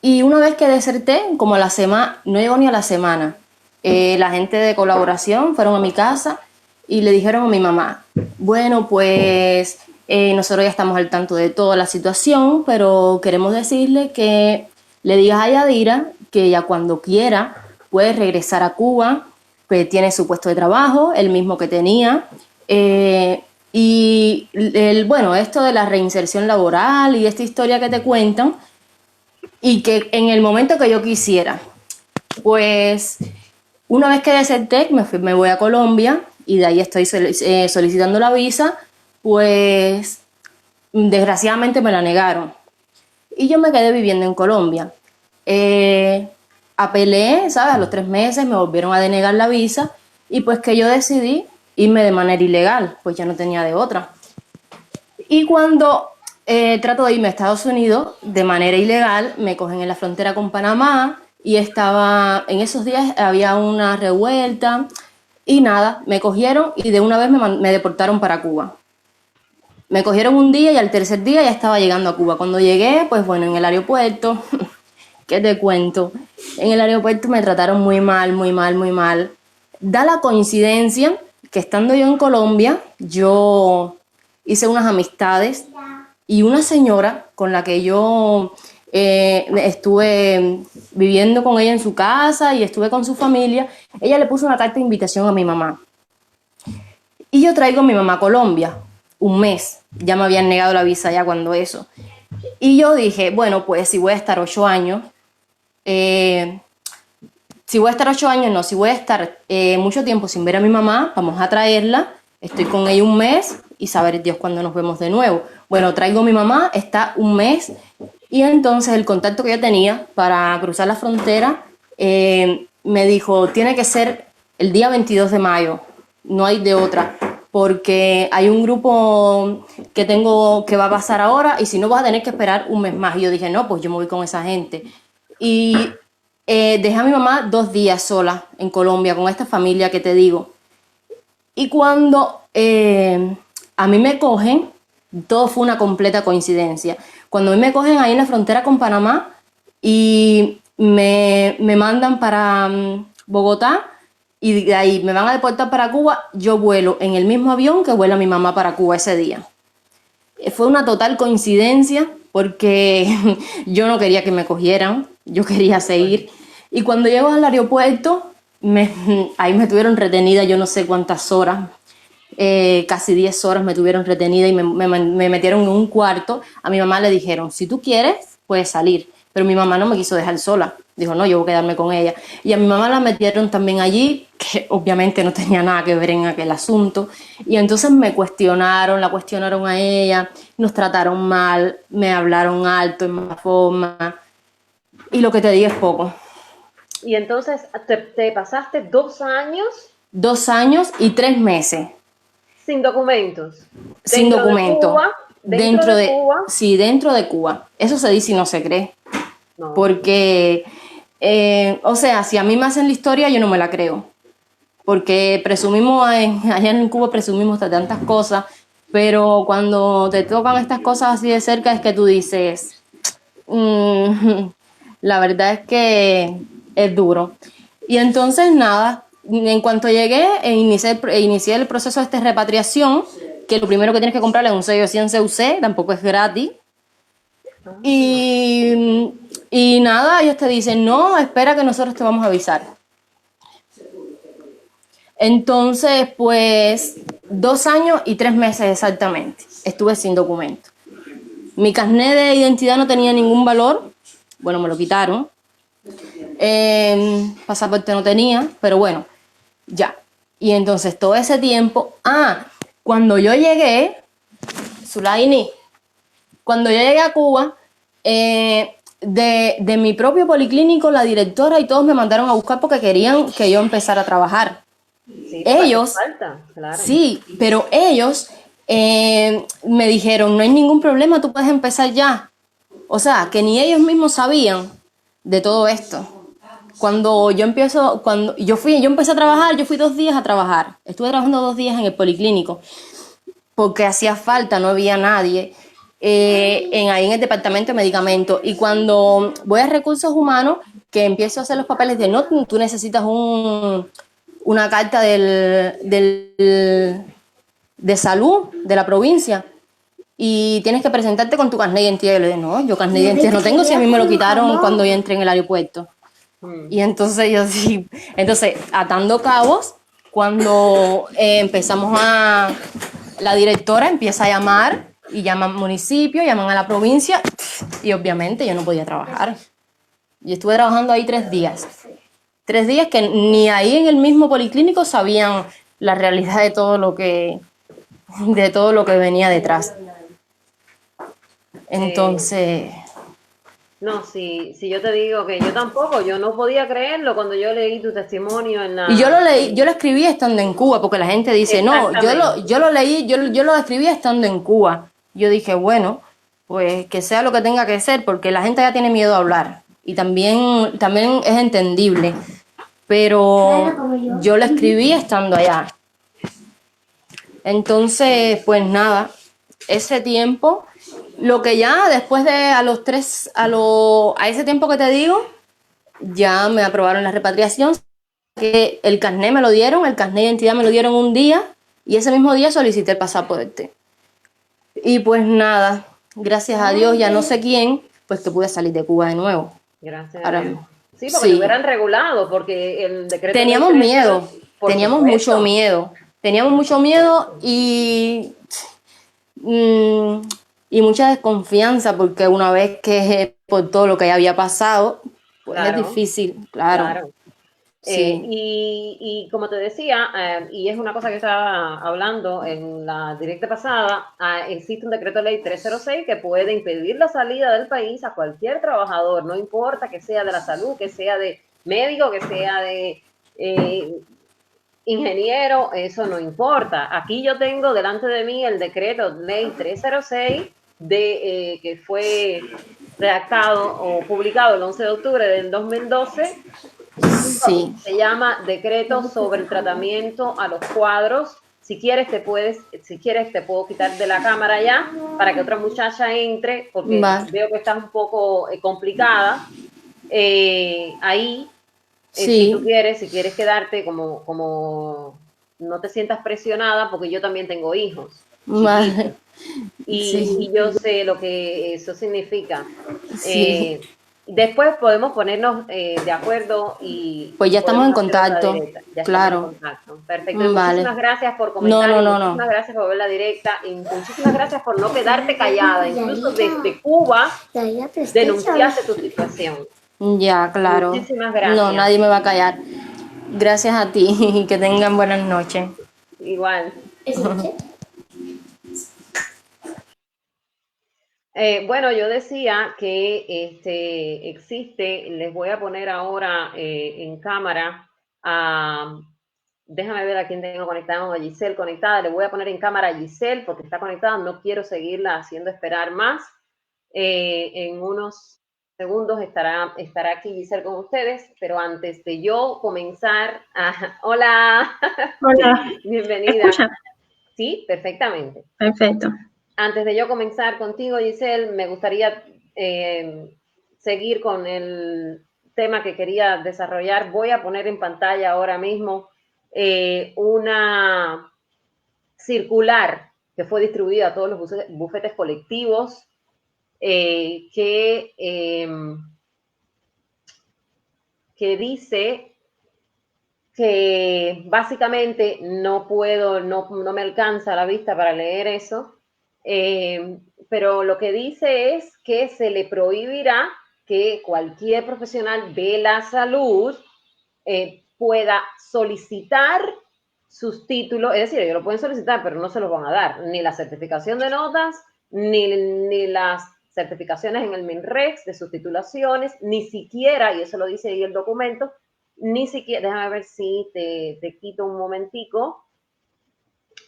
[SPEAKER 3] Y una vez que deserté, como a la semana, no llegó ni a la semana, la gente de colaboración fueron a mi casa y le dijeron a mi mamá, bueno, pues nosotros ya estamos al tanto de toda la situación, pero queremos decirle que le digas a Yadira que ya cuando quiera puede regresar a Cuba, que tiene su puesto de trabajo, el mismo que tenía, y bueno, esto de la reinserción laboral y esta historia que te cuentan, y que en el momento que yo quisiera, pues una vez que deserté, me voy a Colombia y de ahí estoy solicitando la visa, pues desgraciadamente me la negaron y yo me quedé viviendo en Colombia. Apelé, ¿sabes? A los 3 meses me volvieron a denegar la visa y pues que yo decidí irme de manera ilegal, pues ya no tenía de otra. Y cuando trato de irme a Estados Unidos de manera ilegal, me cogen en la frontera con Panamá y en esos días había una revuelta y nada, me cogieron y de una vez me deportaron para Cuba. Me cogieron un día y al tercer día ya estaba llegando a Cuba. Cuando llegué, pues bueno, en el aeropuerto, ¿qué te cuento? En el aeropuerto me trataron muy mal, muy mal, muy mal. Da la coincidencia que estando yo en Colombia, yo hice unas amistades y una señora con la que yo estuve viviendo con ella en su casa y estuve con su familia, ella le puso una carta de invitación a mi mamá. Y yo traigo a mi mamá a Colombia, un mes, ya me habían negado la visa ya cuando eso. Y yo dije, bueno, pues si voy a estar 8 años, si voy a estar mucho tiempo sin ver a mi mamá, vamos a traerla, estoy con ella un mes y saber Dios cuándo nos vemos de nuevo. Bueno, traigo a mi mamá, está un mes y entonces el contacto que yo tenía para cruzar la frontera me dijo, tiene que ser el día 22 de mayo, no hay de otra, porque hay un grupo que tengo que va a pasar ahora y si no vas a tener que esperar un mes más. Y yo dije, no, pues yo me voy con esa gente. Y dejé a mi mamá 2 días sola en Colombia con esta familia que te digo. Y cuando a mí me cogen, todo fue una completa coincidencia. Cuando a mí me cogen ahí en la frontera con Panamá y me mandan para Bogotá y de ahí me van a deportar para Cuba, yo vuelo en el mismo avión que vuela mi mamá para Cuba ese día. Fue una total coincidencia porque yo no quería que me cogieran, yo quería seguir. Y cuando llego al aeropuerto, ahí me tuvieron retenida yo no sé cuántas horas, casi 10 horas me tuvieron retenida y me metieron en un cuarto. A mi mamá le dijeron, si tú quieres, puedes salir. Pero mi mamá no me quiso dejar sola. Dijo, no, yo voy a quedarme con ella. Y a mi mamá la metieron también allí, que obviamente no tenía nada que ver en aquel asunto. Y entonces la cuestionaron a ella, nos trataron mal, me hablaron alto en mala forma. Y lo que te digo es poco.
[SPEAKER 1] Y entonces te pasaste 2 años.
[SPEAKER 3] 2 años y 3 meses.
[SPEAKER 1] Sin documentos.
[SPEAKER 3] Sin documento.
[SPEAKER 1] Dentro de Cuba.
[SPEAKER 3] Sí, dentro de Cuba. Eso se dice y no se cree.
[SPEAKER 1] No.
[SPEAKER 3] Porque, o sea, si a mí me hacen la historia, yo no me la creo. Porque allá en Cuba presumimos de tantas cosas, pero cuando te tocan estas cosas así de cerca es que tú dices, la verdad es que es duro. Y entonces nada, en cuanto llegué, inicié el proceso de repatriación, que lo primero que tienes que comprar es un sello de Ciencia UC, tampoco es gratis. Y nada, ellos te dicen, no, espera que nosotros te vamos a avisar. Entonces, pues, 2 años y 3 meses exactamente, estuve sin documento. Mi carnet de identidad no tenía ningún valor, bueno, me lo quitaron. Pasaporte no tenía, pero bueno, ya. Y entonces todo ese tiempo, cuando yo llegué, Zulaini, cuando yo llegué a Cuba, de mi propio policlínico, la directora y todos me mandaron a buscar porque querían que yo empezara a trabajar.
[SPEAKER 1] Sí,
[SPEAKER 3] Ellos,
[SPEAKER 1] falta, claro.
[SPEAKER 3] sí, pero ellos me dijeron, no hay ningún problema, tú puedes empezar ya. O sea, que ni ellos mismos sabían de todo esto. Cuando yo empecé a trabajar, yo fui 2 días a trabajar. Estuve trabajando 2 días en el policlínico porque hacía falta, no había nadie ahí en el departamento de medicamentos. Y cuando voy a recursos humanos, que empiezo a hacer los papeles de no, tú necesitas una carta de salud de la provincia y tienes que presentarte con tu carnet de identidad. Yo le dije, no, yo carnet de identidad no tengo, si a mí me lo quitaron cuando yo entré en el aeropuerto. Y entonces yo sí, atando cabos, cuando la directora empieza a llamar y llaman al municipio, llaman a la provincia y obviamente yo no podía trabajar. Yo estuve trabajando ahí 3 días. 3 días que ni ahí en el mismo policlínico sabían la realidad de todo lo que venía detrás. Entonces...
[SPEAKER 1] No, si yo te digo que yo tampoco, yo no podía creerlo cuando yo leí tu testimonio en la...
[SPEAKER 3] Y yo lo escribí estando en Cuba, porque la gente dice, no, yo lo leí, yo lo escribí estando en Cuba. yo dije, bueno, pues que sea lo que tenga que ser, porque la gente ya tiene miedo a hablar y también es entendible, pero yo lo escribí estando allá. Entonces, pues nada, ese tiempo, lo que ya después de a ese tiempo que te digo, ya me aprobaron la repatriación, que el carnet me lo dieron, el carnet de identidad me lo dieron un día y ese mismo día solicité el pasaporte. Y pues nada, gracias a Dios, ya no sé quién, pues que pude salir de Cuba de nuevo.
[SPEAKER 1] Gracias
[SPEAKER 3] Ahora,
[SPEAKER 1] a Dios. Sí, porque
[SPEAKER 3] sí.
[SPEAKER 1] te hubieran regulado, porque el decreto...
[SPEAKER 3] Teníamos
[SPEAKER 1] ley
[SPEAKER 3] miedo,
[SPEAKER 1] por
[SPEAKER 3] teníamos
[SPEAKER 1] supuesto.
[SPEAKER 3] mucho miedo y mucha desconfianza, porque una vez que por todo lo que ya había pasado, pues
[SPEAKER 1] Claro,
[SPEAKER 3] es difícil, claro. Sí.
[SPEAKER 1] Y como te decía, y es una cosa que estaba hablando en la directa pasada, existe un decreto ley 306 que puede impedir la salida del país a cualquier trabajador, no importa que sea de la salud, que sea de médico, que sea de ingeniero, eso no importa. Aquí yo tengo delante de mí el decreto ley 306 que fue redactado o publicado el 11 de octubre del 2012.
[SPEAKER 3] Sí.
[SPEAKER 1] Se llama Decreto sobre el tratamiento a los cuadros. Si quieres te puedo quitar de la cámara ya para que otra muchacha entre, porque veo que estás un poco complicada. Ahí,
[SPEAKER 3] sí.
[SPEAKER 1] si quieres quedarte como no te sientas presionada, porque yo también tengo hijos.
[SPEAKER 3] Vale.
[SPEAKER 1] Y yo sé lo que eso significa.
[SPEAKER 3] Sí.
[SPEAKER 1] Después podemos ponernos de acuerdo y...
[SPEAKER 3] Pues ya estamos en contacto.
[SPEAKER 1] Ya
[SPEAKER 3] claro.
[SPEAKER 1] estamos en contacto. Perfecto. Muchísimas gracias por comentar. Muchísimas gracias por ver la directa. Y muchísimas gracias por no quedarte callada. Incluso desde Cuba denunciaste tu situación.
[SPEAKER 3] Ya, claro.
[SPEAKER 1] Muchísimas gracias.
[SPEAKER 3] No, nadie me va a callar. Gracias a ti y que tengan buenas noches.
[SPEAKER 1] Igual. Bueno, yo decía que existe, les voy a poner ahora en cámara déjame ver a quién tengo conectado, a Giselle conectada, le voy a poner en cámara a Giselle porque está conectada, no quiero seguirla haciendo esperar más. En unos segundos estará aquí Giselle con ustedes, pero antes de yo comenzar, hola.
[SPEAKER 11] Hola.
[SPEAKER 1] Bienvenida.
[SPEAKER 11] ¿Me escucha?
[SPEAKER 1] Sí, perfectamente.
[SPEAKER 11] Perfecto.
[SPEAKER 1] Antes de yo comenzar contigo, Giselle, me gustaría seguir con el tema que quería desarrollar. Voy a poner en pantalla ahora mismo una circular que fue distribuida a todos los bufetes colectivos que dice que básicamente no me alcanza la vista para leer eso, pero lo que dice es que se le prohibirá que cualquier profesional de la salud pueda solicitar sus títulos, es decir, ellos lo pueden solicitar, pero no se los van a dar, ni la certificación de notas, ni las certificaciones en el MINREX de sus titulaciones, ni siquiera, y eso lo dice ahí el documento, ni siquiera, déjame ver si te quito un momentico,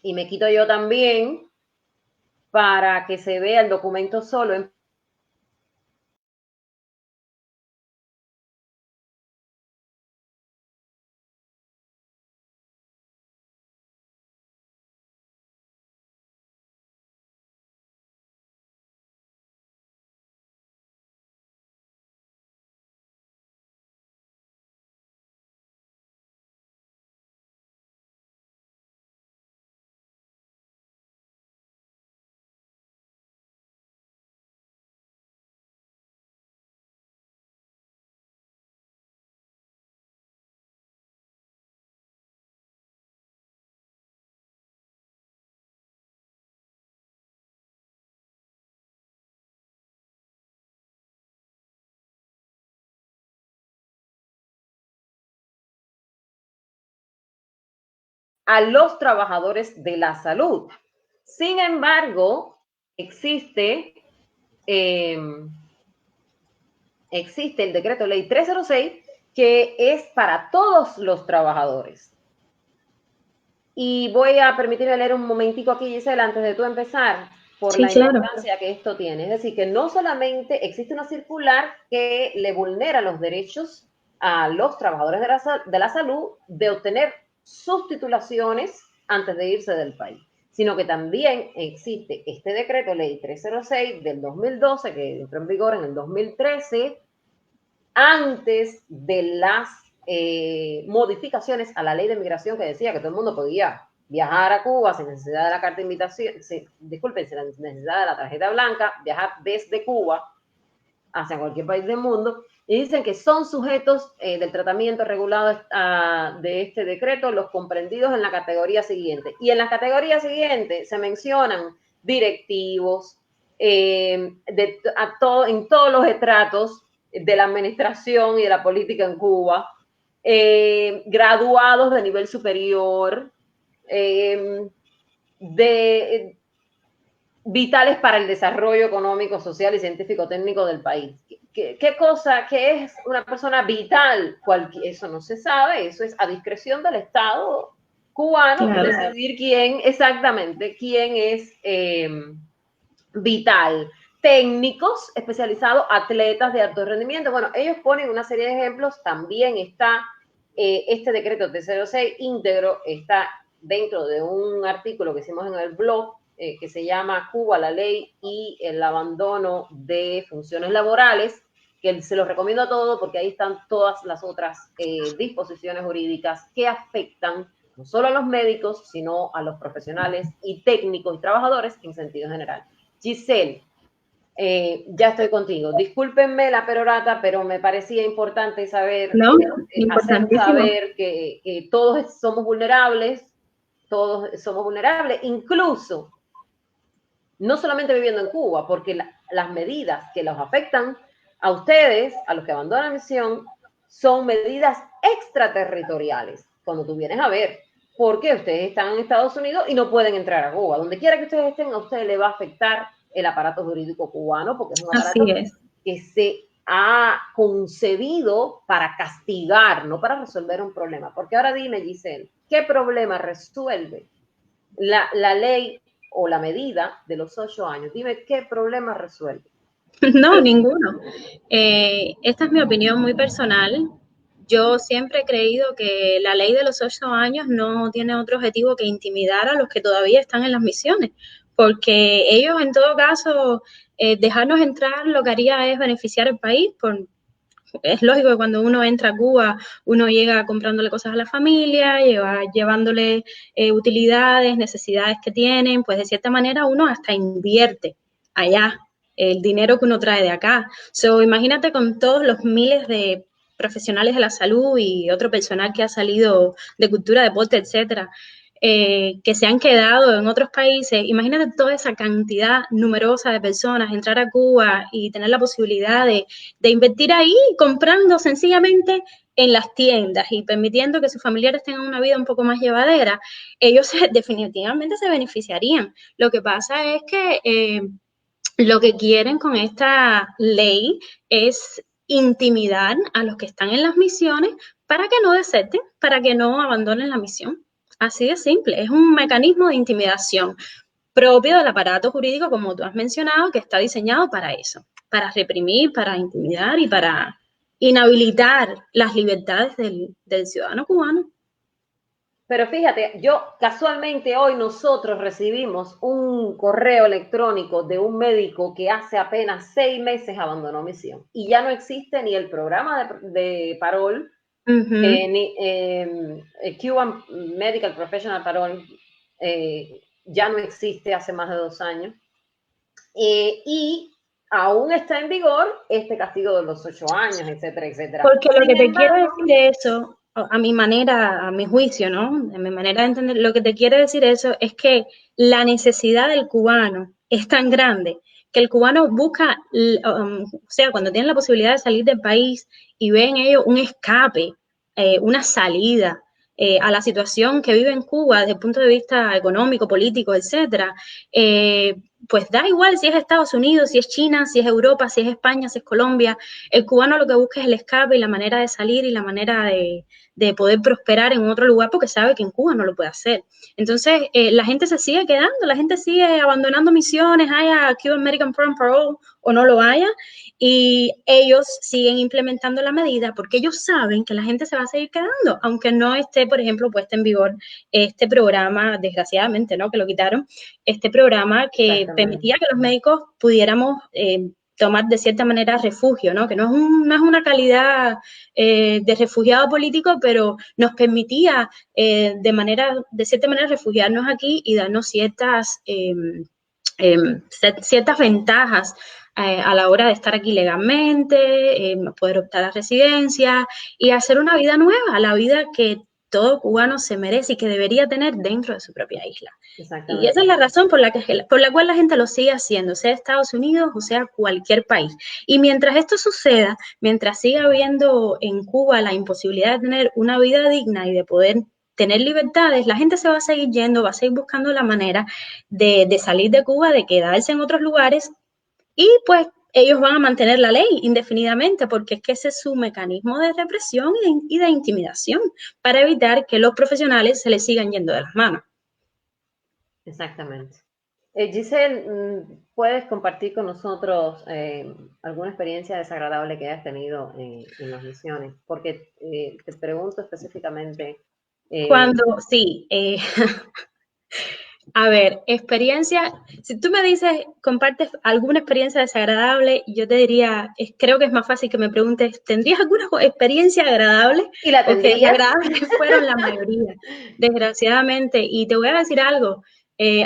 [SPEAKER 1] y me quito yo también, para que se vea el documento solo en a los trabajadores de la salud. Sin embargo, existe el decreto ley 306 que es para todos los trabajadores. Y voy a permitirme leer un momentico aquí, Gisela, antes de tú empezar. por
[SPEAKER 11] Sí,
[SPEAKER 1] la
[SPEAKER 11] claro.
[SPEAKER 1] importancia que esto tiene. Es decir, que no solamente existe una circular que le vulnera los derechos a los trabajadores de la salud de obtener sus titulaciones antes de irse del país, sino que también existe este decreto ley 306 del 2012 que entró en vigor en el 2013, antes de las modificaciones a la ley de migración que decía que todo el mundo podía viajar a Cuba sin necesidad de la carta de invitación, disculpen, sin necesidad de la tarjeta blanca, viajar desde Cuba hacia cualquier país del mundo, y dicen que son sujetos del tratamiento regulado de este decreto los comprendidos en la categoría siguiente. Y en la categoría siguiente se mencionan directivos, en todos los estratos de la administración y de la política en Cuba, graduados de nivel superior, vitales para el desarrollo económico, social y científico-técnico del país. ¿Qué cosa, qué es una persona vital? Eso no se sabe, eso es a discreción del Estado cubano, claro, decidir quién es vital. Técnicos especializados, atletas de alto rendimiento. Bueno, ellos ponen una serie de ejemplos. También está este decreto T06 íntegro, está dentro de un artículo que hicimos en el blog que se llama Cuba, la ley y el abandono de funciones laborales, que se los recomiendo a todos porque ahí están todas las otras disposiciones jurídicas que afectan no solo a los médicos, sino a los profesionales y técnicos y trabajadores en sentido general. Giselle, ya estoy contigo. Discúlpenme la perorata, pero me parecía importante saber, hacer saber que todos somos vulnerables, incluso no solamente viviendo en Cuba, porque las medidas que los afectan a ustedes, a los que abandonan la misión, son medidas extraterritoriales, cuando tú vienes a ver, porque ustedes están en Estados Unidos y no pueden entrar a Cuba. Donde quiera que ustedes estén, a ustedes les va a afectar el aparato jurídico cubano, porque es un aparato que se ha concebido para castigar, no para resolver un problema. Porque ahora dime, Giselle, ¿qué problema resuelve la ley o la medida de los 8 años? Dime, ¿qué problema resuelve?
[SPEAKER 11] No, ninguno. Esta es mi opinión muy personal. Yo siempre he creído que la ley de los 8 años no tiene otro objetivo que intimidar a los que todavía están en las misiones, porque ellos en todo caso, dejarnos entrar lo que haría es beneficiar al país. Es lógico que cuando uno entra a Cuba, uno llega comprándole cosas a la familia, llevándole utilidades, necesidades que tienen, pues de cierta manera uno hasta invierte allá el dinero que uno trae de acá. Imagínate con todos los miles de profesionales de la salud y otro personal que ha salido de cultura, deporte, etcétera, que se han quedado en otros países. Imagínate toda esa cantidad numerosa de personas entrar a Cuba y tener la posibilidad de invertir ahí comprando sencillamente en las tiendas y permitiendo que sus familiares tengan una vida un poco más llevadera. Ellos definitivamente se beneficiarían. Lo que pasa es que lo que quieren con esta ley es intimidar a los que están en las misiones para que no deserten, para que no abandonen la misión. Así de simple, es un mecanismo de intimidación propio del aparato jurídico, como tú has mencionado, que está diseñado para eso, para reprimir, para intimidar y para inhabilitar las libertades del ciudadano cubano.
[SPEAKER 1] Pero fíjate, casualmente hoy nosotros recibimos un correo electrónico de un médico que hace apenas 6 meses abandonó misión y ya no existe ni el programa de parol, ni Cuban Medical Professional Parole, ya no existe hace más de 2 años, y aún está en vigor este castigo de los 8 años, etcétera, etcétera.
[SPEAKER 11] Porque lo que te quiero decir de eso, a mi manera, a mi juicio, ¿no? A mi manera de entender, lo que te quiere decir eso es que la necesidad del cubano es tan grande que el cubano busca, o sea, cuando tienen la posibilidad de salir del país y ven ellos un escape, una salida, a la situación que vive en Cuba desde el punto de vista económico, político, etcétera, pues da igual si es Estados Unidos, si es China, si es Europa, si es España, si es Colombia. El cubano lo que busca es el escape y la manera de salir y la manera de poder prosperar en otro lugar porque sabe que en Cuba no lo puede hacer. Entonces, la gente se sigue quedando, la gente sigue abandonando misiones, haya Cuban American Program Parole o no lo haya, y ellos siguen implementando la medida porque ellos saben que la gente se va a seguir quedando, aunque no esté, por ejemplo, puesta en vigor este programa, desgraciadamente, ¿no? Que lo quitaron, este programa que permitía que los médicos pudiéramos tomar de cierta manera refugio, ¿no? Que no es una calidad de refugiado político, pero nos permitía de cierta manera refugiarnos aquí y darnos ciertas ventajas a la hora de estar aquí legalmente, poder optar a residencia y hacer una vida nueva, la vida que todo cubano se merece y que debería tener dentro de su propia isla. Y esa es la razón por la cual la gente lo sigue haciendo, sea Estados Unidos o sea cualquier país. Y mientras esto suceda, mientras siga habiendo en Cuba la imposibilidad de tener una vida digna y de poder tener libertades, la gente se va a seguir yendo, va a seguir buscando la manera de salir de Cuba, de quedarse en otros lugares y pues ellos van a mantener la ley indefinidamente porque es que ese es su mecanismo de represión y de intimidación para evitar que los profesionales se les sigan yendo de las manos.
[SPEAKER 1] Exactamente. Giselle, ¿puedes compartir con nosotros alguna experiencia desagradable que hayas tenido en las misiones? Porque te pregunto específicamente.
[SPEAKER 11] A ver, experiencia, si tú me dices, compartes alguna experiencia desagradable, yo te diría, creo que es más fácil que me preguntes, ¿tendrías alguna experiencia agradable?
[SPEAKER 1] ¿Y la tendrías?
[SPEAKER 11] Porque desagradables fueron la mayoría, desgraciadamente. Y te voy a decir algo,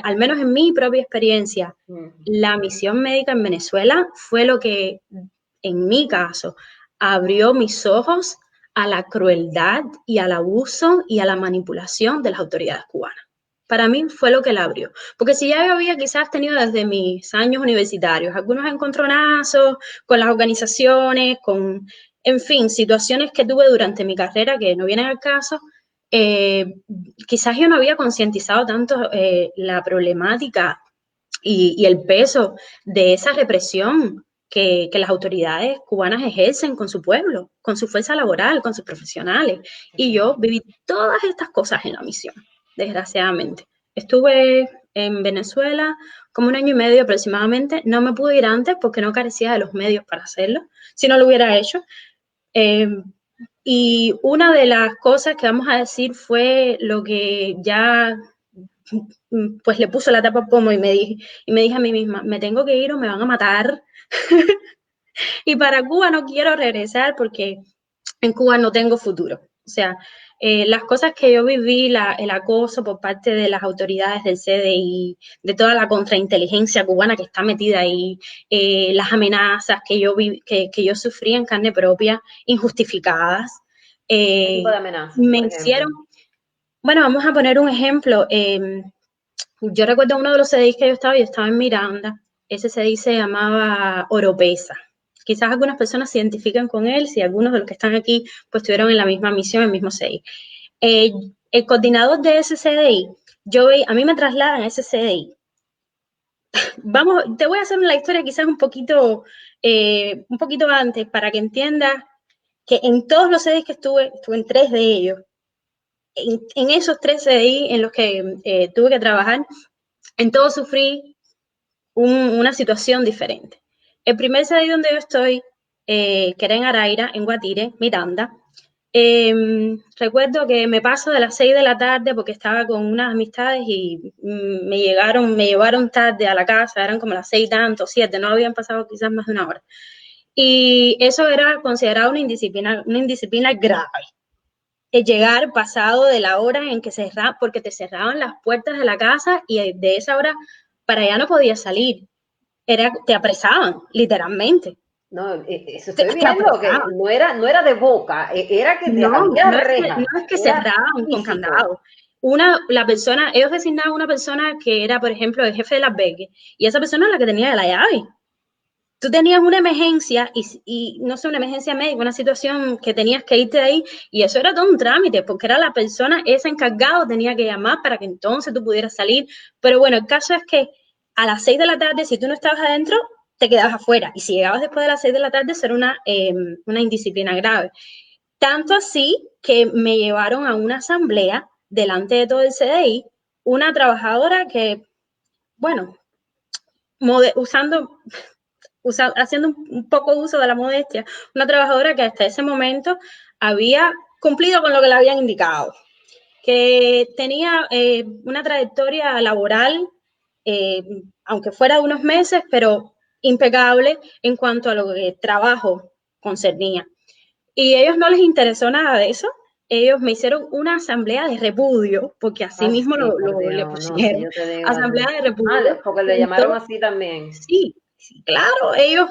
[SPEAKER 11] al menos en mi propia experiencia, la misión médica en Venezuela fue lo que, en mi caso, abrió mis ojos a la crueldad y al abuso y a la manipulación de las autoridades cubanas. Para mí fue lo que la abrió. Porque si ya yo había quizás tenido desde mis años universitarios algunos encontronazos con las organizaciones, en fin, situaciones que tuve durante mi carrera que no vienen al caso, quizás yo no había concientizado tanto la problemática y el peso de esa represión que las autoridades cubanas ejercen con su pueblo, con su fuerza laboral, con sus profesionales. Y yo viví todas estas cosas en la misión. Desgraciadamente. Estuve en Venezuela como 1 año y medio aproximadamente. No me pude ir antes porque no carecía de los medios para hacerlo, si no lo hubiera hecho. Y una de las cosas que vamos a decir fue lo que ya pues le puso la tapa al pomo y me dije a mí misma, me tengo que ir o me van a matar. Y para Cuba no quiero regresar porque en Cuba no tengo futuro. O sea, las cosas que yo viví, el acoso por parte de las autoridades del CDI, de toda la contrainteligencia cubana que está metida ahí, las amenazas que yo sufrí en carne propia, injustificadas.
[SPEAKER 1] ¿Qué tipo de amenazas?
[SPEAKER 11] Me hicieron, bueno, vamos a poner un ejemplo. Yo recuerdo uno de los CDIs que yo estaba en Miranda. Ese CDI se llamaba Oropesa. Quizás algunas personas se identifican con él, si algunos de los que están aquí pues estuvieron en la misma misión, el mismo CDI. El coordinador de ese CDI, a mí me trasladan a ese CDI. Te voy a hacer la historia quizás un poquito antes para que entiendas que en todos los CDIs que estuve en 3 de ellos, en esos 3 CDI en los que tuve que trabajar, en todos sufrí una situación diferente. El primer CDI donde yo estoy, que era en Araira, en Guatire, Miranda, recuerdo que me paso de las 6 de la tarde porque estaba con unas amistades y me llevaron tarde a la casa, eran como las 6 tanto, 7, no habían pasado quizás más de 1 hora. Y eso era considerado una indisciplina grave. El llegar pasado de la hora en que porque te cerraban las puertas de la casa y de esa hora para allá no podías salir. Te apresaban, literalmente.
[SPEAKER 1] No, eso estoy viendo, que no era de boca, era que había rejas.
[SPEAKER 11] No es que cerraban con candado. Ellos designaban una persona que era, por ejemplo, el jefe del albergue, y esa persona es la que tenía la llave. tú tenías una emergencia y no sé, una emergencia médica, una situación que tenías que irte de ahí, y eso era todo un trámite, porque era la persona, ese encargado tenía que llamar para que entonces tú pudieras salir. Pero bueno, el caso es que a las 6 de la tarde, si tú no estabas adentro, te quedabas afuera. Y si llegabas después de las 6 de la tarde, eso era una indisciplina grave. Tanto así que me llevaron a una asamblea delante de todo el CDI, una trabajadora que, bueno, haciendo un poco uso de la modestia, una trabajadora que hasta ese momento había cumplido con lo que le habían indicado, que tenía una trayectoria laboral, aunque fuera de unos meses, pero impecable en cuanto a lo que trabajo concernía. Y a ellos no les interesó nada de eso. Ellos me hicieron una asamblea de repudio, porque así mismo
[SPEAKER 1] sí,
[SPEAKER 11] le pusieron,
[SPEAKER 1] no, si yo te digo,
[SPEAKER 11] asamblea de repudio.
[SPEAKER 1] porque le llamaron así también.
[SPEAKER 11] Sí, claro, ellos,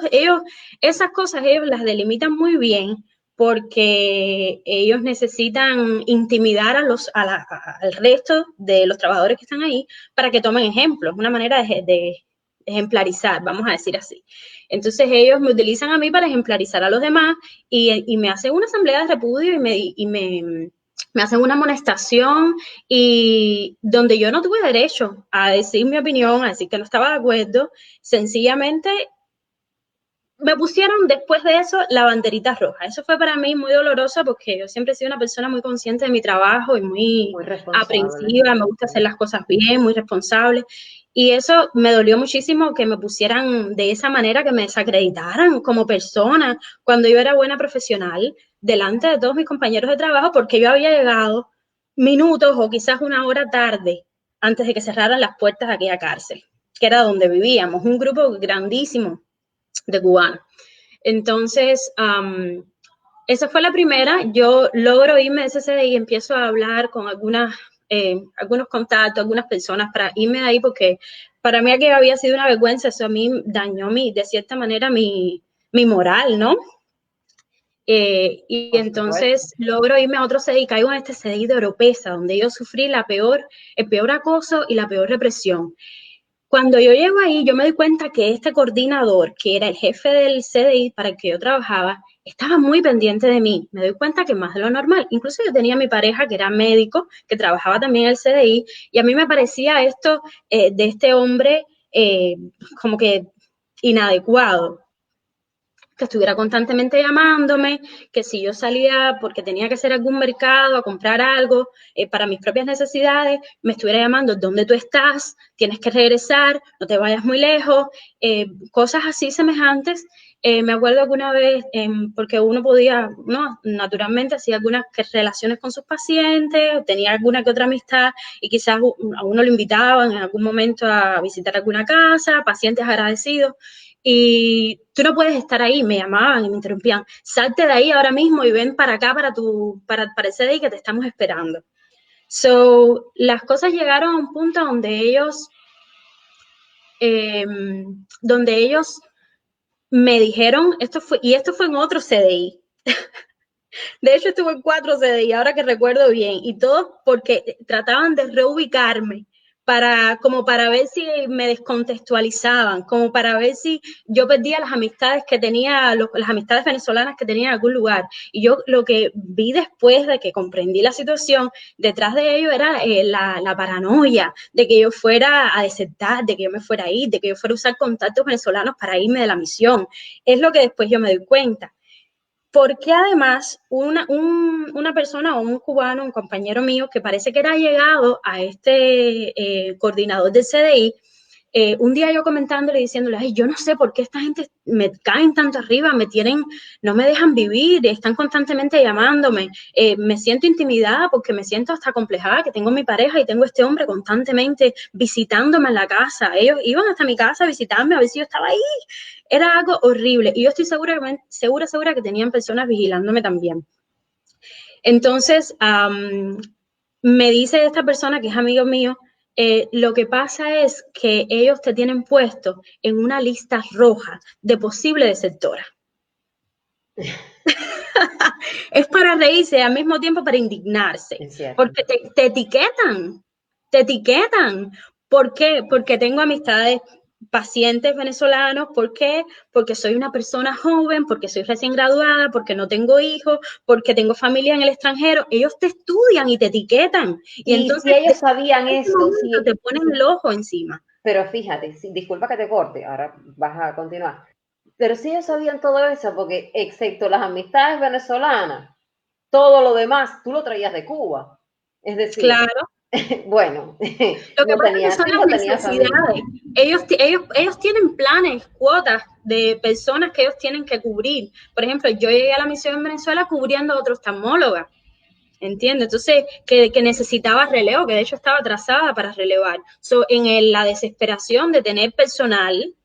[SPEAKER 11] esas cosas ellos las delimitan muy bien, porque ellos necesitan intimidar al resto de los trabajadores que están ahí para que tomen ejemplos, una manera de ejemplarizar, vamos a decir así. Entonces ellos me utilizan a mí para ejemplarizar a los demás y me hacen una asamblea de repudio y me hacen una amonestación, y donde yo no tuve derecho a decir mi opinión, a decir que no estaba de acuerdo. Sencillamente me pusieron después de eso la banderita roja. Eso fue para mí muy doloroso, porque yo siempre he sido una persona muy consciente de mi trabajo y muy aprensiva, me gusta hacer las cosas bien, muy responsable. Y eso me dolió muchísimo, que me pusieran de esa manera, que me desacreditaran como persona, cuando yo era buena profesional, delante de todos mis compañeros de trabajo, porque yo había llegado minutos o quizás una hora tarde antes de que cerraran las puertas de aquella cárcel, que era donde vivíamos, un grupo grandísimo de cubanos. Entonces, esa fue la primera. Yo logro irme de ese CDI y empiezo a hablar con algunos contactos, algunas personas para irme de ahí, porque para mí aquello había sido una vergüenza. Eso a mí dañó de cierta manera mi moral, ¿no? Y entonces logro irme a otro CDI, caigo en este CDI de Oropesa, donde yo sufrí el peor acoso y la peor represión. Cuando yo llego ahí, yo me doy cuenta que este coordinador, que era el jefe del CDI para el que yo trabajaba, estaba muy pendiente de mí. Me doy cuenta que más de lo normal. Incluso yo tenía a mi pareja, que era médico, que trabajaba también en el CDI, y a mí me parecía esto de este hombre como que inadecuado, que estuviera constantemente llamándome, que si yo salía porque tenía que hacer algún mercado, a comprar algo para mis propias necesidades, me estuviera llamando: ¿dónde tú estás? Tienes que regresar, no te vayas muy lejos, cosas así semejantes. Me acuerdo que una vez, porque uno podía, ¿no?, naturalmente hacía algunas relaciones con sus pacientes, tenía alguna que otra amistad, y quizás a uno lo invitaban en algún momento a visitar alguna casa, pacientes agradecidos. Y tú no puedes estar ahí, me llamaban y me interrumpían: salte de ahí ahora mismo y ven para acá, para el CDI, que te estamos esperando. So, las cosas llegaron a un punto donde ellos me dijeron, esto fue en otro CDI. De hecho, estuve en 4 CDI, ahora que recuerdo bien, y todo porque trataban de reubicarme, como para ver si me descontextualizaban, como para ver si yo perdía las amistades que tenía, las amistades venezolanas que tenía en algún lugar. Y yo lo que vi después de que comprendí la situación, detrás de ello era la paranoia de que yo fuera a desertar, de que yo me fuera a ir, de que yo fuera a usar contactos venezolanos para irme de la misión. Es lo que después yo me doy cuenta. Porque además una persona o un cubano, un compañero mío, que parece que era llegado a este coordinador del CDI, un día yo comentándole, diciéndole: ay, yo no sé por qué esta gente me caen tanto arriba, no me dejan vivir, están constantemente llamándome, me siento intimidada porque me siento hasta acomplejada, que tengo mi pareja y tengo este hombre constantemente visitándome en la casa. Ellos iban hasta mi casa a visitarme, a ver si yo estaba ahí. Era algo horrible, y yo estoy segura que tenían personas vigilándome también. Entonces, me dice esta persona, que es amigo mío: lo que pasa es que ellos te tienen puesto en una lista roja de posible desertora. Es para reírse y al mismo tiempo para indignarse, porque te etiquetan. ¿Por qué? Porque tengo amistades pacientes venezolanos. ¿Por qué? Porque soy una persona joven, porque soy recién graduada, porque no tengo hijos, porque tengo familia en el extranjero. Ellos te estudian y te etiquetan. Y
[SPEAKER 1] Y
[SPEAKER 11] entonces,
[SPEAKER 1] si ellos sabían
[SPEAKER 11] en ese
[SPEAKER 1] eso,
[SPEAKER 11] momento te ponen el ojo encima.
[SPEAKER 1] pero fíjate, disculpa que te corte, ahora vas a continuar. Pero si ellos sabían todo eso, porque excepto las amistades venezolanas, todo lo demás tú lo traías de Cuba. Es decir,
[SPEAKER 11] Claro.
[SPEAKER 1] bueno,
[SPEAKER 11] Lo que
[SPEAKER 1] no
[SPEAKER 11] pasa es que
[SPEAKER 1] tenías
[SPEAKER 11] son
[SPEAKER 1] hijos,
[SPEAKER 11] las
[SPEAKER 1] tenías familia.
[SPEAKER 11] necesidades. Ellos tienen planes, cuotas de personas que ellos tienen que cubrir. Por ejemplo, yo llegué a la misión en Venezuela cubriendo a otra oftalmóloga, ¿entiendes? Entonces, que necesitaba relevo, que de hecho estaba atrasada para relevar. La desesperación de tener personal,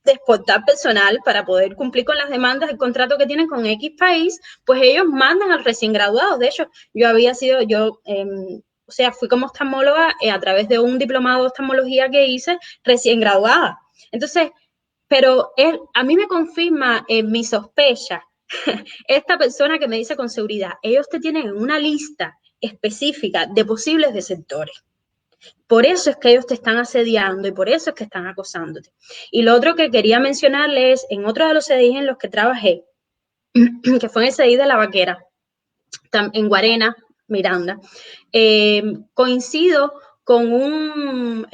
[SPEAKER 11] de exportar personal para poder cumplir con las demandas del contrato que tienen con X país, pues ellos mandan al recién graduado. De hecho, fui como oftalmóloga a través de un diplomado de oftalmología que hice recién graduada. Entonces, pero a mí me confirma mi sospecha esta persona que me dice con seguridad, ellos te tienen una lista específica de posibles desertores. Por eso es que ellos te están asediando y por eso es que están acosándote. Y lo otro que quería mencionarles, en otro de los CDI en los que trabajé, que fue en el CDI de La Vaquera, en Guarena, Miranda, coincido con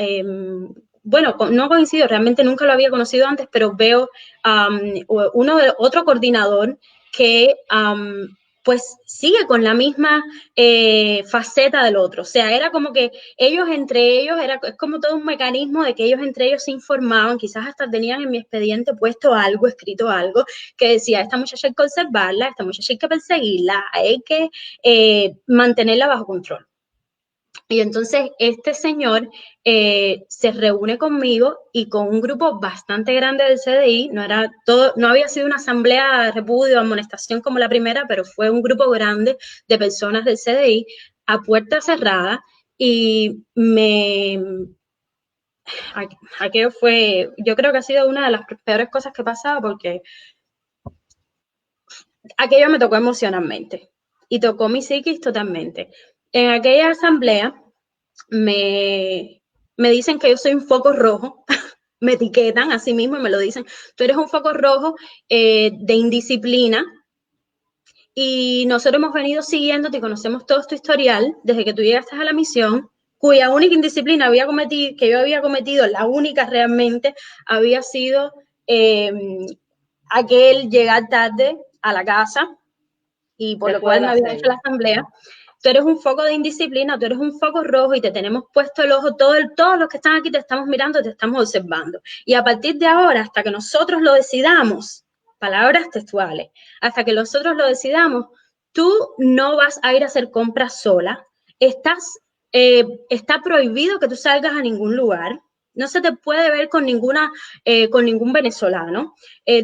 [SPEAKER 11] no coincido, realmente nunca lo había conocido antes, pero veo otro coordinador que pues sigue con la misma faceta del otro. O sea, era como que ellos entre ellos, es como todo un mecanismo de que ellos entre ellos se informaban, quizás hasta tenían en mi expediente puesto algo, escrito algo, que decía, esta muchacha hay que conservarla, esta muchacha hay que perseguirla, hay que mantenerla bajo control. Y entonces este señor se reúne conmigo y con un grupo bastante grande del CDI, no había sido una asamblea de repudio o amonestación como la primera, pero fue un grupo grande de personas del CDI a puerta cerrada y aquello fue, yo creo que ha sido una de las peores cosas que he pasado porque aquello me tocó emocionalmente y tocó mi psiquis totalmente. En aquella asamblea me dicen que yo soy un foco rojo, me etiquetan así mismo y me lo dicen, tú eres un foco rojo de indisciplina y nosotros hemos venido siguiéndote y conocemos todo tu historial desde que tú llegaste a la misión, cuya única indisciplina que yo había cometido, la única realmente, había sido aquel llegar tarde a la casa y por lo cual me había hecho la asamblea. Tú eres un foco de indisciplina, tú eres un foco rojo y te tenemos puesto el ojo, todos los que están aquí te estamos mirando, te estamos observando. Y a partir de ahora, hasta que nosotros lo decidamos, palabras textuales, hasta que nosotros lo decidamos, tú no vas a ir a hacer compras sola, está prohibido que tú salgas a ningún lugar, no se te puede ver con ningún venezolano.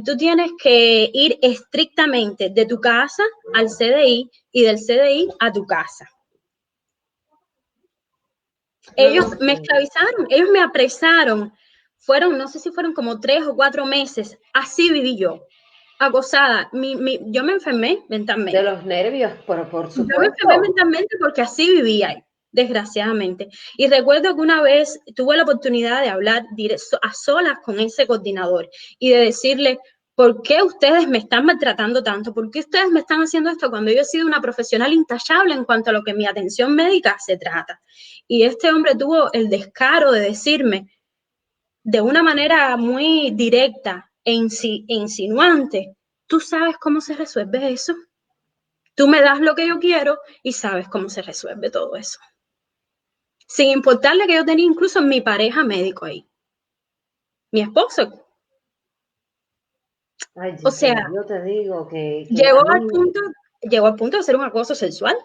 [SPEAKER 11] Tú tienes que ir estrictamente de tu casa al CDI y del CDI a tu casa. Ellos me esclavizaron, ellos me apresaron. No sé si fueron como 3 o 4 meses. Así viví yo, acosada. Yo me enfermé mentalmente.
[SPEAKER 1] De los nervios, por supuesto.
[SPEAKER 11] Yo me enfermé mentalmente porque así vivía, desgraciadamente. Y recuerdo que una vez tuve la oportunidad de hablar a solas con ese coordinador y de decirle, ¿por qué ustedes me están maltratando tanto? ¿Por qué ustedes me están haciendo esto cuando yo he sido una profesional intachable en cuanto a lo que mi atención médica se trata? Y este hombre tuvo el descaro de decirme de una manera muy directa e insinuante, ¿tú sabes cómo se resuelve eso? Tú me das lo que yo quiero y sabes cómo se resuelve todo eso. Sin importarle que yo tenía incluso mi pareja médico ahí. Mi esposo.
[SPEAKER 1] Ay,
[SPEAKER 11] o sea,
[SPEAKER 1] yo te digo que
[SPEAKER 11] llegó al punto de ser un acoso sexual.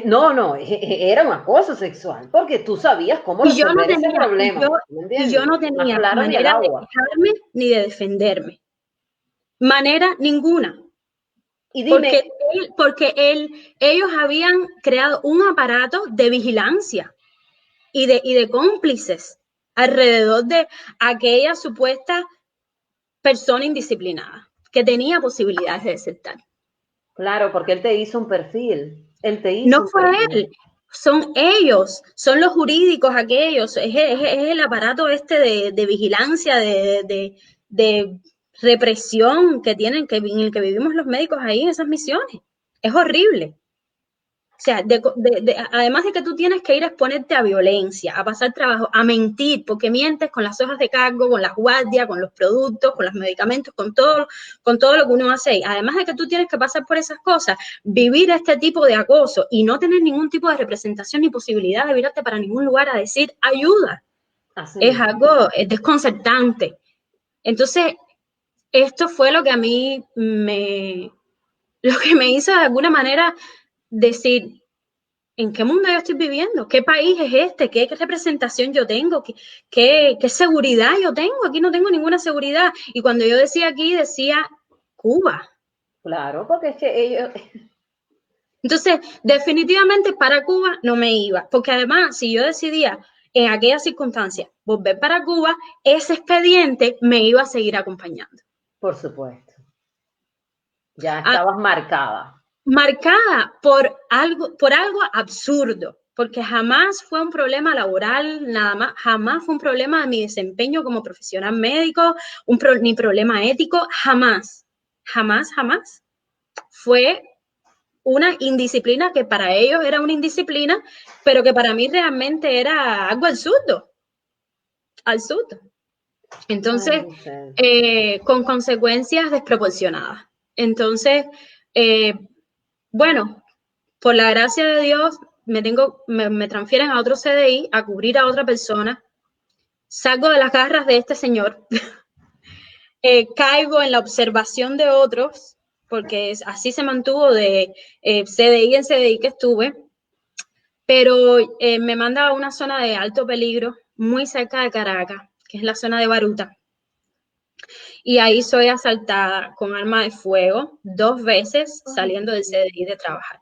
[SPEAKER 1] No, era un acoso sexual, porque tú sabías cómo resolver ese problema.
[SPEAKER 11] Y yo no tenía manera de quejarme ni de defenderme. Manera ninguna.
[SPEAKER 1] Y dime,
[SPEAKER 11] porque ellos habían creado un aparato de vigilancia y de cómplices alrededor de aquella supuesta persona indisciplinada que tenía posibilidades de desertar.
[SPEAKER 1] Claro, porque él te hizo un perfil. Él te hizo
[SPEAKER 11] No
[SPEAKER 1] un
[SPEAKER 11] fue
[SPEAKER 1] perfil.
[SPEAKER 11] él. son ellos, son los jurídicos aquellos, es el aparato este de vigilancia, de represión que tienen, en el que vivimos los médicos ahí en esas misiones. Es horrible. O sea, además de que tú tienes que ir a exponerte a violencia, a pasar trabajo, a mentir, porque mientes con las hojas de cargo, con las guardias, con los productos, con los medicamentos, con todo lo que uno hace ahí. Además de que tú tienes que pasar por esas cosas, vivir este tipo de acoso y no tener ningún tipo de representación ni posibilidad de virarte para ningún lugar a decir ayuda. Es algo desconcertante. Entonces, esto fue lo que a mí me hizo de alguna manera decir, ¿en qué mundo yo estoy viviendo? ¿Qué país es este? ¿Qué representación yo tengo? ¿Qué seguridad yo tengo? Aquí no tengo ninguna seguridad. Y cuando yo decía aquí, decía Cuba.
[SPEAKER 1] Claro, porque es que ellos...
[SPEAKER 11] Entonces, definitivamente para Cuba no me iba, porque además, si yo decidía en aquellas circunstancias volver para Cuba, ese expediente me iba a seguir acompañando.
[SPEAKER 1] Por supuesto. Ya estabas marcada.
[SPEAKER 11] Marcada por algo absurdo, porque jamás fue un problema laboral, nada más, jamás fue un problema de mi desempeño como profesional médico, ni problema ético, jamás. Fue una indisciplina que para ellos era una indisciplina, pero que para mí realmente era algo absurdo. Entonces, con consecuencias desproporcionadas. Entonces, bueno, por la gracia de Dios, me transfieren a otro CDI a cubrir a otra persona. Salgo de las garras de este señor. Caigo en la observación de otros, porque así se mantuvo de CDI en CDI que estuve. Pero me manda a una zona de alto peligro, muy cerca de Caracas, que es la zona de Baruta. Y ahí soy asaltada con arma de fuego 2 veces saliendo del CDI de trabajar.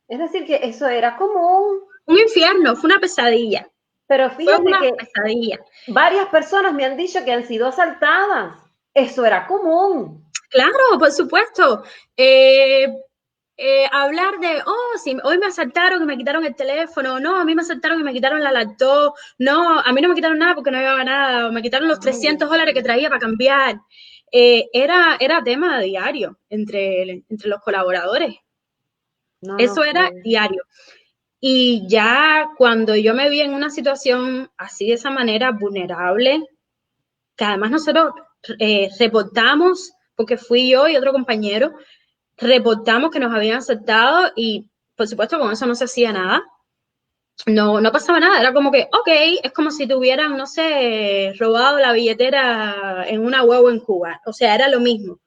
[SPEAKER 1] Es decir, que eso era como
[SPEAKER 11] un infierno, fue una pesadilla.
[SPEAKER 1] Pero fíjate que
[SPEAKER 11] pesadilla.
[SPEAKER 1] Varias personas me han dicho que han sido asaltadas. Eso era común.
[SPEAKER 11] Claro, por supuesto. Hablar de, sí, hoy me asaltaron y me quitaron el teléfono, no, a mí me asaltaron y me quitaron la laptop, no, a mí no me quitaron nada porque no llevaba nada, me quitaron los $300 que traía para cambiar. Era tema diario entre los colaboradores. Eso era diario. Y ya cuando yo me vi en una situación así de esa manera vulnerable, que además nosotros reportamos, porque fui yo y otro compañero, reportamos que nos habían asaltado y por supuesto con eso no se hacía nada. No pasaba nada, era como que, ok, es como si tuvieran, no sé, robado la billetera en una huevo en Cuba. O sea, era lo mismo.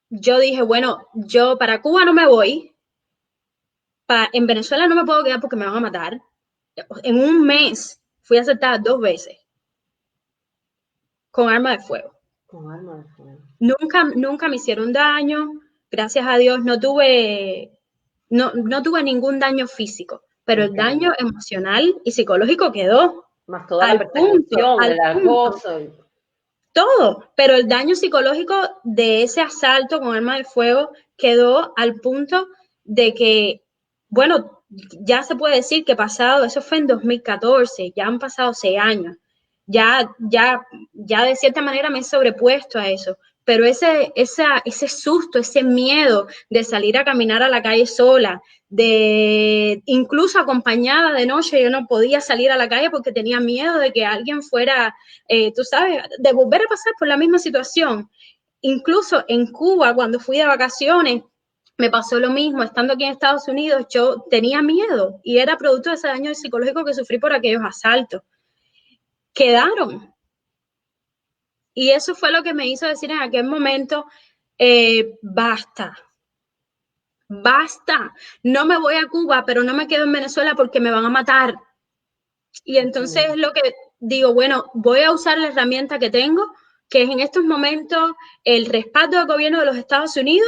[SPEAKER 11] Yo dije, bueno, yo para Cuba no me voy. En Venezuela no me puedo quedar porque me van a matar. En un mes fui asaltada 2 veces con arma de fuego.
[SPEAKER 1] Con arma de fuego.
[SPEAKER 11] Nunca me hicieron daño. Gracias a Dios no tuve ningún daño físico, pero el daño emocional y psicológico quedó.
[SPEAKER 1] Más toda la persecución, el acoso.
[SPEAKER 11] Todo, pero el daño psicológico de ese asalto con arma de fuego quedó al punto de que, bueno, ya se puede decir que eso fue en 2014, ya han pasado 6 años. Ya de cierta manera me he sobrepuesto a eso, pero ese susto, ese miedo de salir a caminar a la calle sola, incluso acompañada de noche, yo no podía salir a la calle porque tenía miedo de que alguien fuera, tú sabes, de volver a pasar por la misma situación. Incluso en Cuba, cuando fui de vacaciones, me pasó lo mismo. Estando aquí en Estados Unidos, yo tenía miedo y era producto de ese daño psicológico que sufrí por aquellos asaltos. Quedaron. Y eso fue lo que me hizo decir en aquel momento, basta, no me voy a Cuba, pero no me quedo en Venezuela porque me van a matar. Y entonces es lo que digo, bueno, voy a usar la herramienta que tengo, que es en estos momentos el respaldo del gobierno de los Estados Unidos.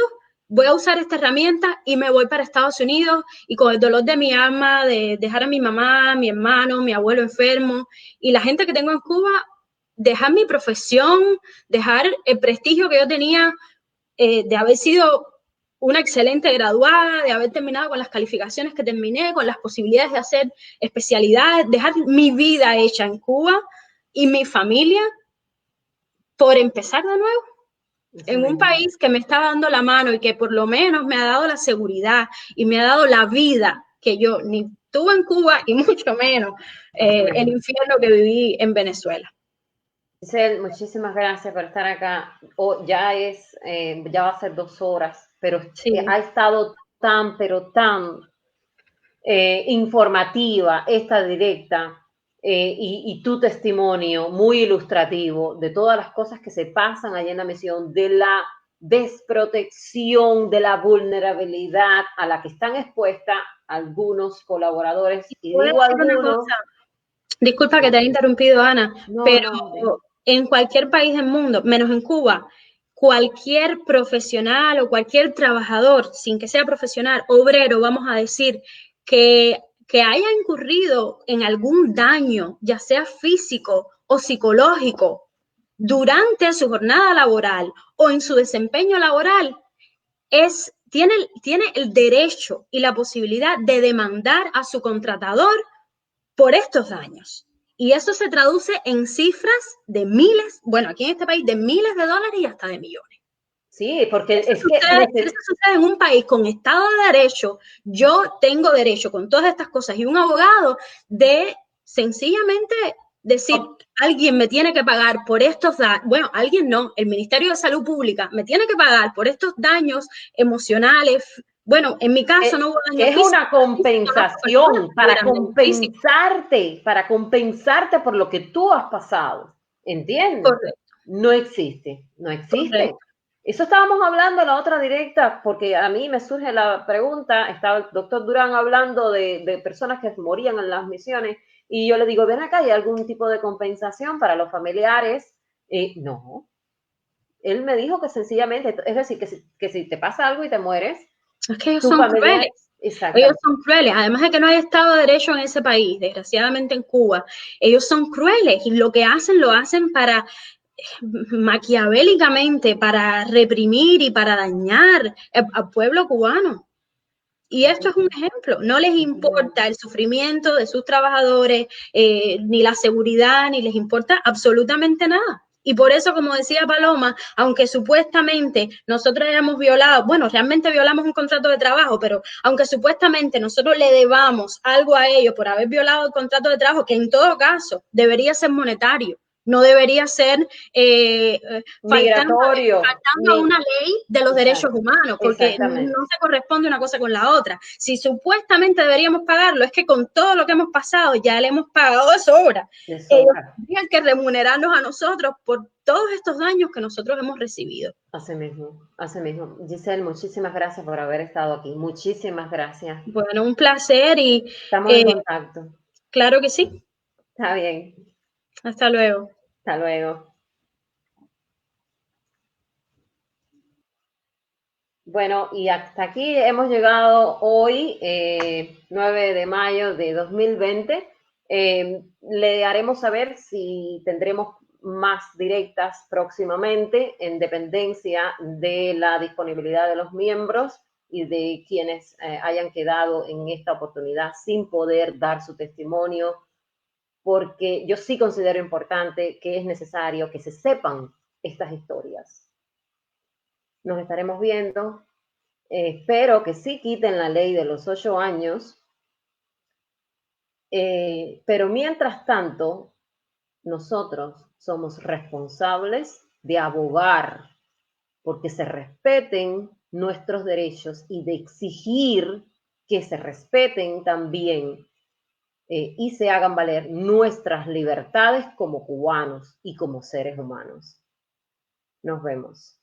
[SPEAKER 11] Voy a usar esta herramienta y me voy para Estados Unidos y con el dolor de mi alma, de dejar a mi mamá, mi hermano, mi abuelo enfermo y la gente que tengo en Cuba, dejar mi profesión, dejar el prestigio que yo tenía de haber sido una excelente graduada, de haber terminado con las calificaciones que terminé, con las posibilidades de hacer especialidades, dejar mi vida hecha en Cuba y mi familia por empezar de nuevo en un país que me está dando la mano y que por lo menos me ha dado la seguridad y me ha dado la vida que yo ni tuve en Cuba y mucho menos el infierno que viví en Venezuela.
[SPEAKER 1] Giselle, muchísimas gracias por estar acá. Ya va a ser 2 horas, pero
[SPEAKER 11] Sí.
[SPEAKER 1] Ha estado pero tan informativa, esta directa, y tu testimonio muy ilustrativo de todas las cosas que se pasan allá en la misión, de la desprotección, de la vulnerabilidad a la que están expuestas algunos colaboradores, y digo algunos.
[SPEAKER 11] Disculpa que te haya interrumpido, Ana, pero
[SPEAKER 1] No.
[SPEAKER 11] en cualquier país del mundo, menos en Cuba, cualquier profesional o cualquier trabajador, sin que sea profesional, obrero, vamos a decir, que haya incurrido en algún daño, ya sea físico o psicológico, durante su jornada laboral o en su desempeño laboral, tiene el derecho y la posibilidad de demandar a su contratador por estos daños. Y eso se traduce en cifras de miles, bueno, aquí en este país, de miles de dólares y hasta de millones.
[SPEAKER 1] Sí, porque
[SPEAKER 11] eso sucede en un país con Estado de Derecho. Yo tengo derecho con todas estas cosas y un abogado de sencillamente decir, alguien me tiene que pagar por estos daños, bueno, alguien no, el Ministerio de Salud Pública me tiene que pagar por estos daños emocionales. Bueno, en mi caso no hubo daño
[SPEAKER 1] es
[SPEAKER 11] físico.
[SPEAKER 1] Una compensación para compensarte por lo que tú has pasado. ¿Entiendes?
[SPEAKER 11] Correcto.
[SPEAKER 1] No existe.
[SPEAKER 11] Correcto.
[SPEAKER 1] Eso estábamos hablando en la otra directa, porque a mí me surge la pregunta, estaba el doctor Durán hablando de personas que morían en las misiones, y yo le digo, ven acá, ¿hay algún tipo de compensación para los familiares? No. Él me dijo que sencillamente, es decir, que si te pasa algo y te mueres,
[SPEAKER 11] es que ellos son crueles. Ellos son crueles, además de que no hay Estado de Derecho en ese país, desgraciadamente en Cuba, ellos son crueles y lo que hacen, lo hacen para maquiavélicamente, para reprimir y para dañar al pueblo cubano. Y esto es un ejemplo, no les importa el sufrimiento de sus trabajadores, ni la seguridad, ni les importa absolutamente nada. Y por eso, como decía Paloma, aunque supuestamente nosotros hayamos violado, bueno, realmente violamos un contrato de trabajo, pero aunque supuestamente nosotros le debamos algo a ellos por haber violado el contrato de trabajo, que en todo caso debería ser monetario, no debería ser faltando a una ley de los derechos humanos, porque no se corresponde una cosa con la otra. Si supuestamente deberíamos pagarlo, es que con todo lo que hemos pasado ya le hemos pagado de sobra. Ellos tendrían que remunerarnos a nosotros por todos estos daños que nosotros hemos recibido.
[SPEAKER 1] Así mismo. Giselle, muchísimas gracias por haber estado aquí. Muchísimas gracias.
[SPEAKER 11] Bueno, un placer y...
[SPEAKER 1] estamos en contacto.
[SPEAKER 11] Claro que sí.
[SPEAKER 1] Está bien.
[SPEAKER 11] Hasta luego.
[SPEAKER 1] Hasta luego. Bueno, y hasta aquí hemos llegado hoy, 9 de mayo de 2020. Le haremos saber si tendremos más directas próximamente, en dependencia de la disponibilidad de los miembros y de quienes hayan quedado en esta oportunidad sin poder dar su testimonio, porque yo sí considero importante que es necesario que se sepan estas historias. Nos estaremos viendo. Espero que sí quiten la ley de los 8 años. Pero mientras tanto, nosotros somos responsables de abogar porque se respeten nuestros derechos y de exigir que se respeten también y se hagan valer nuestras libertades como cubanos y como seres humanos. Nos vemos.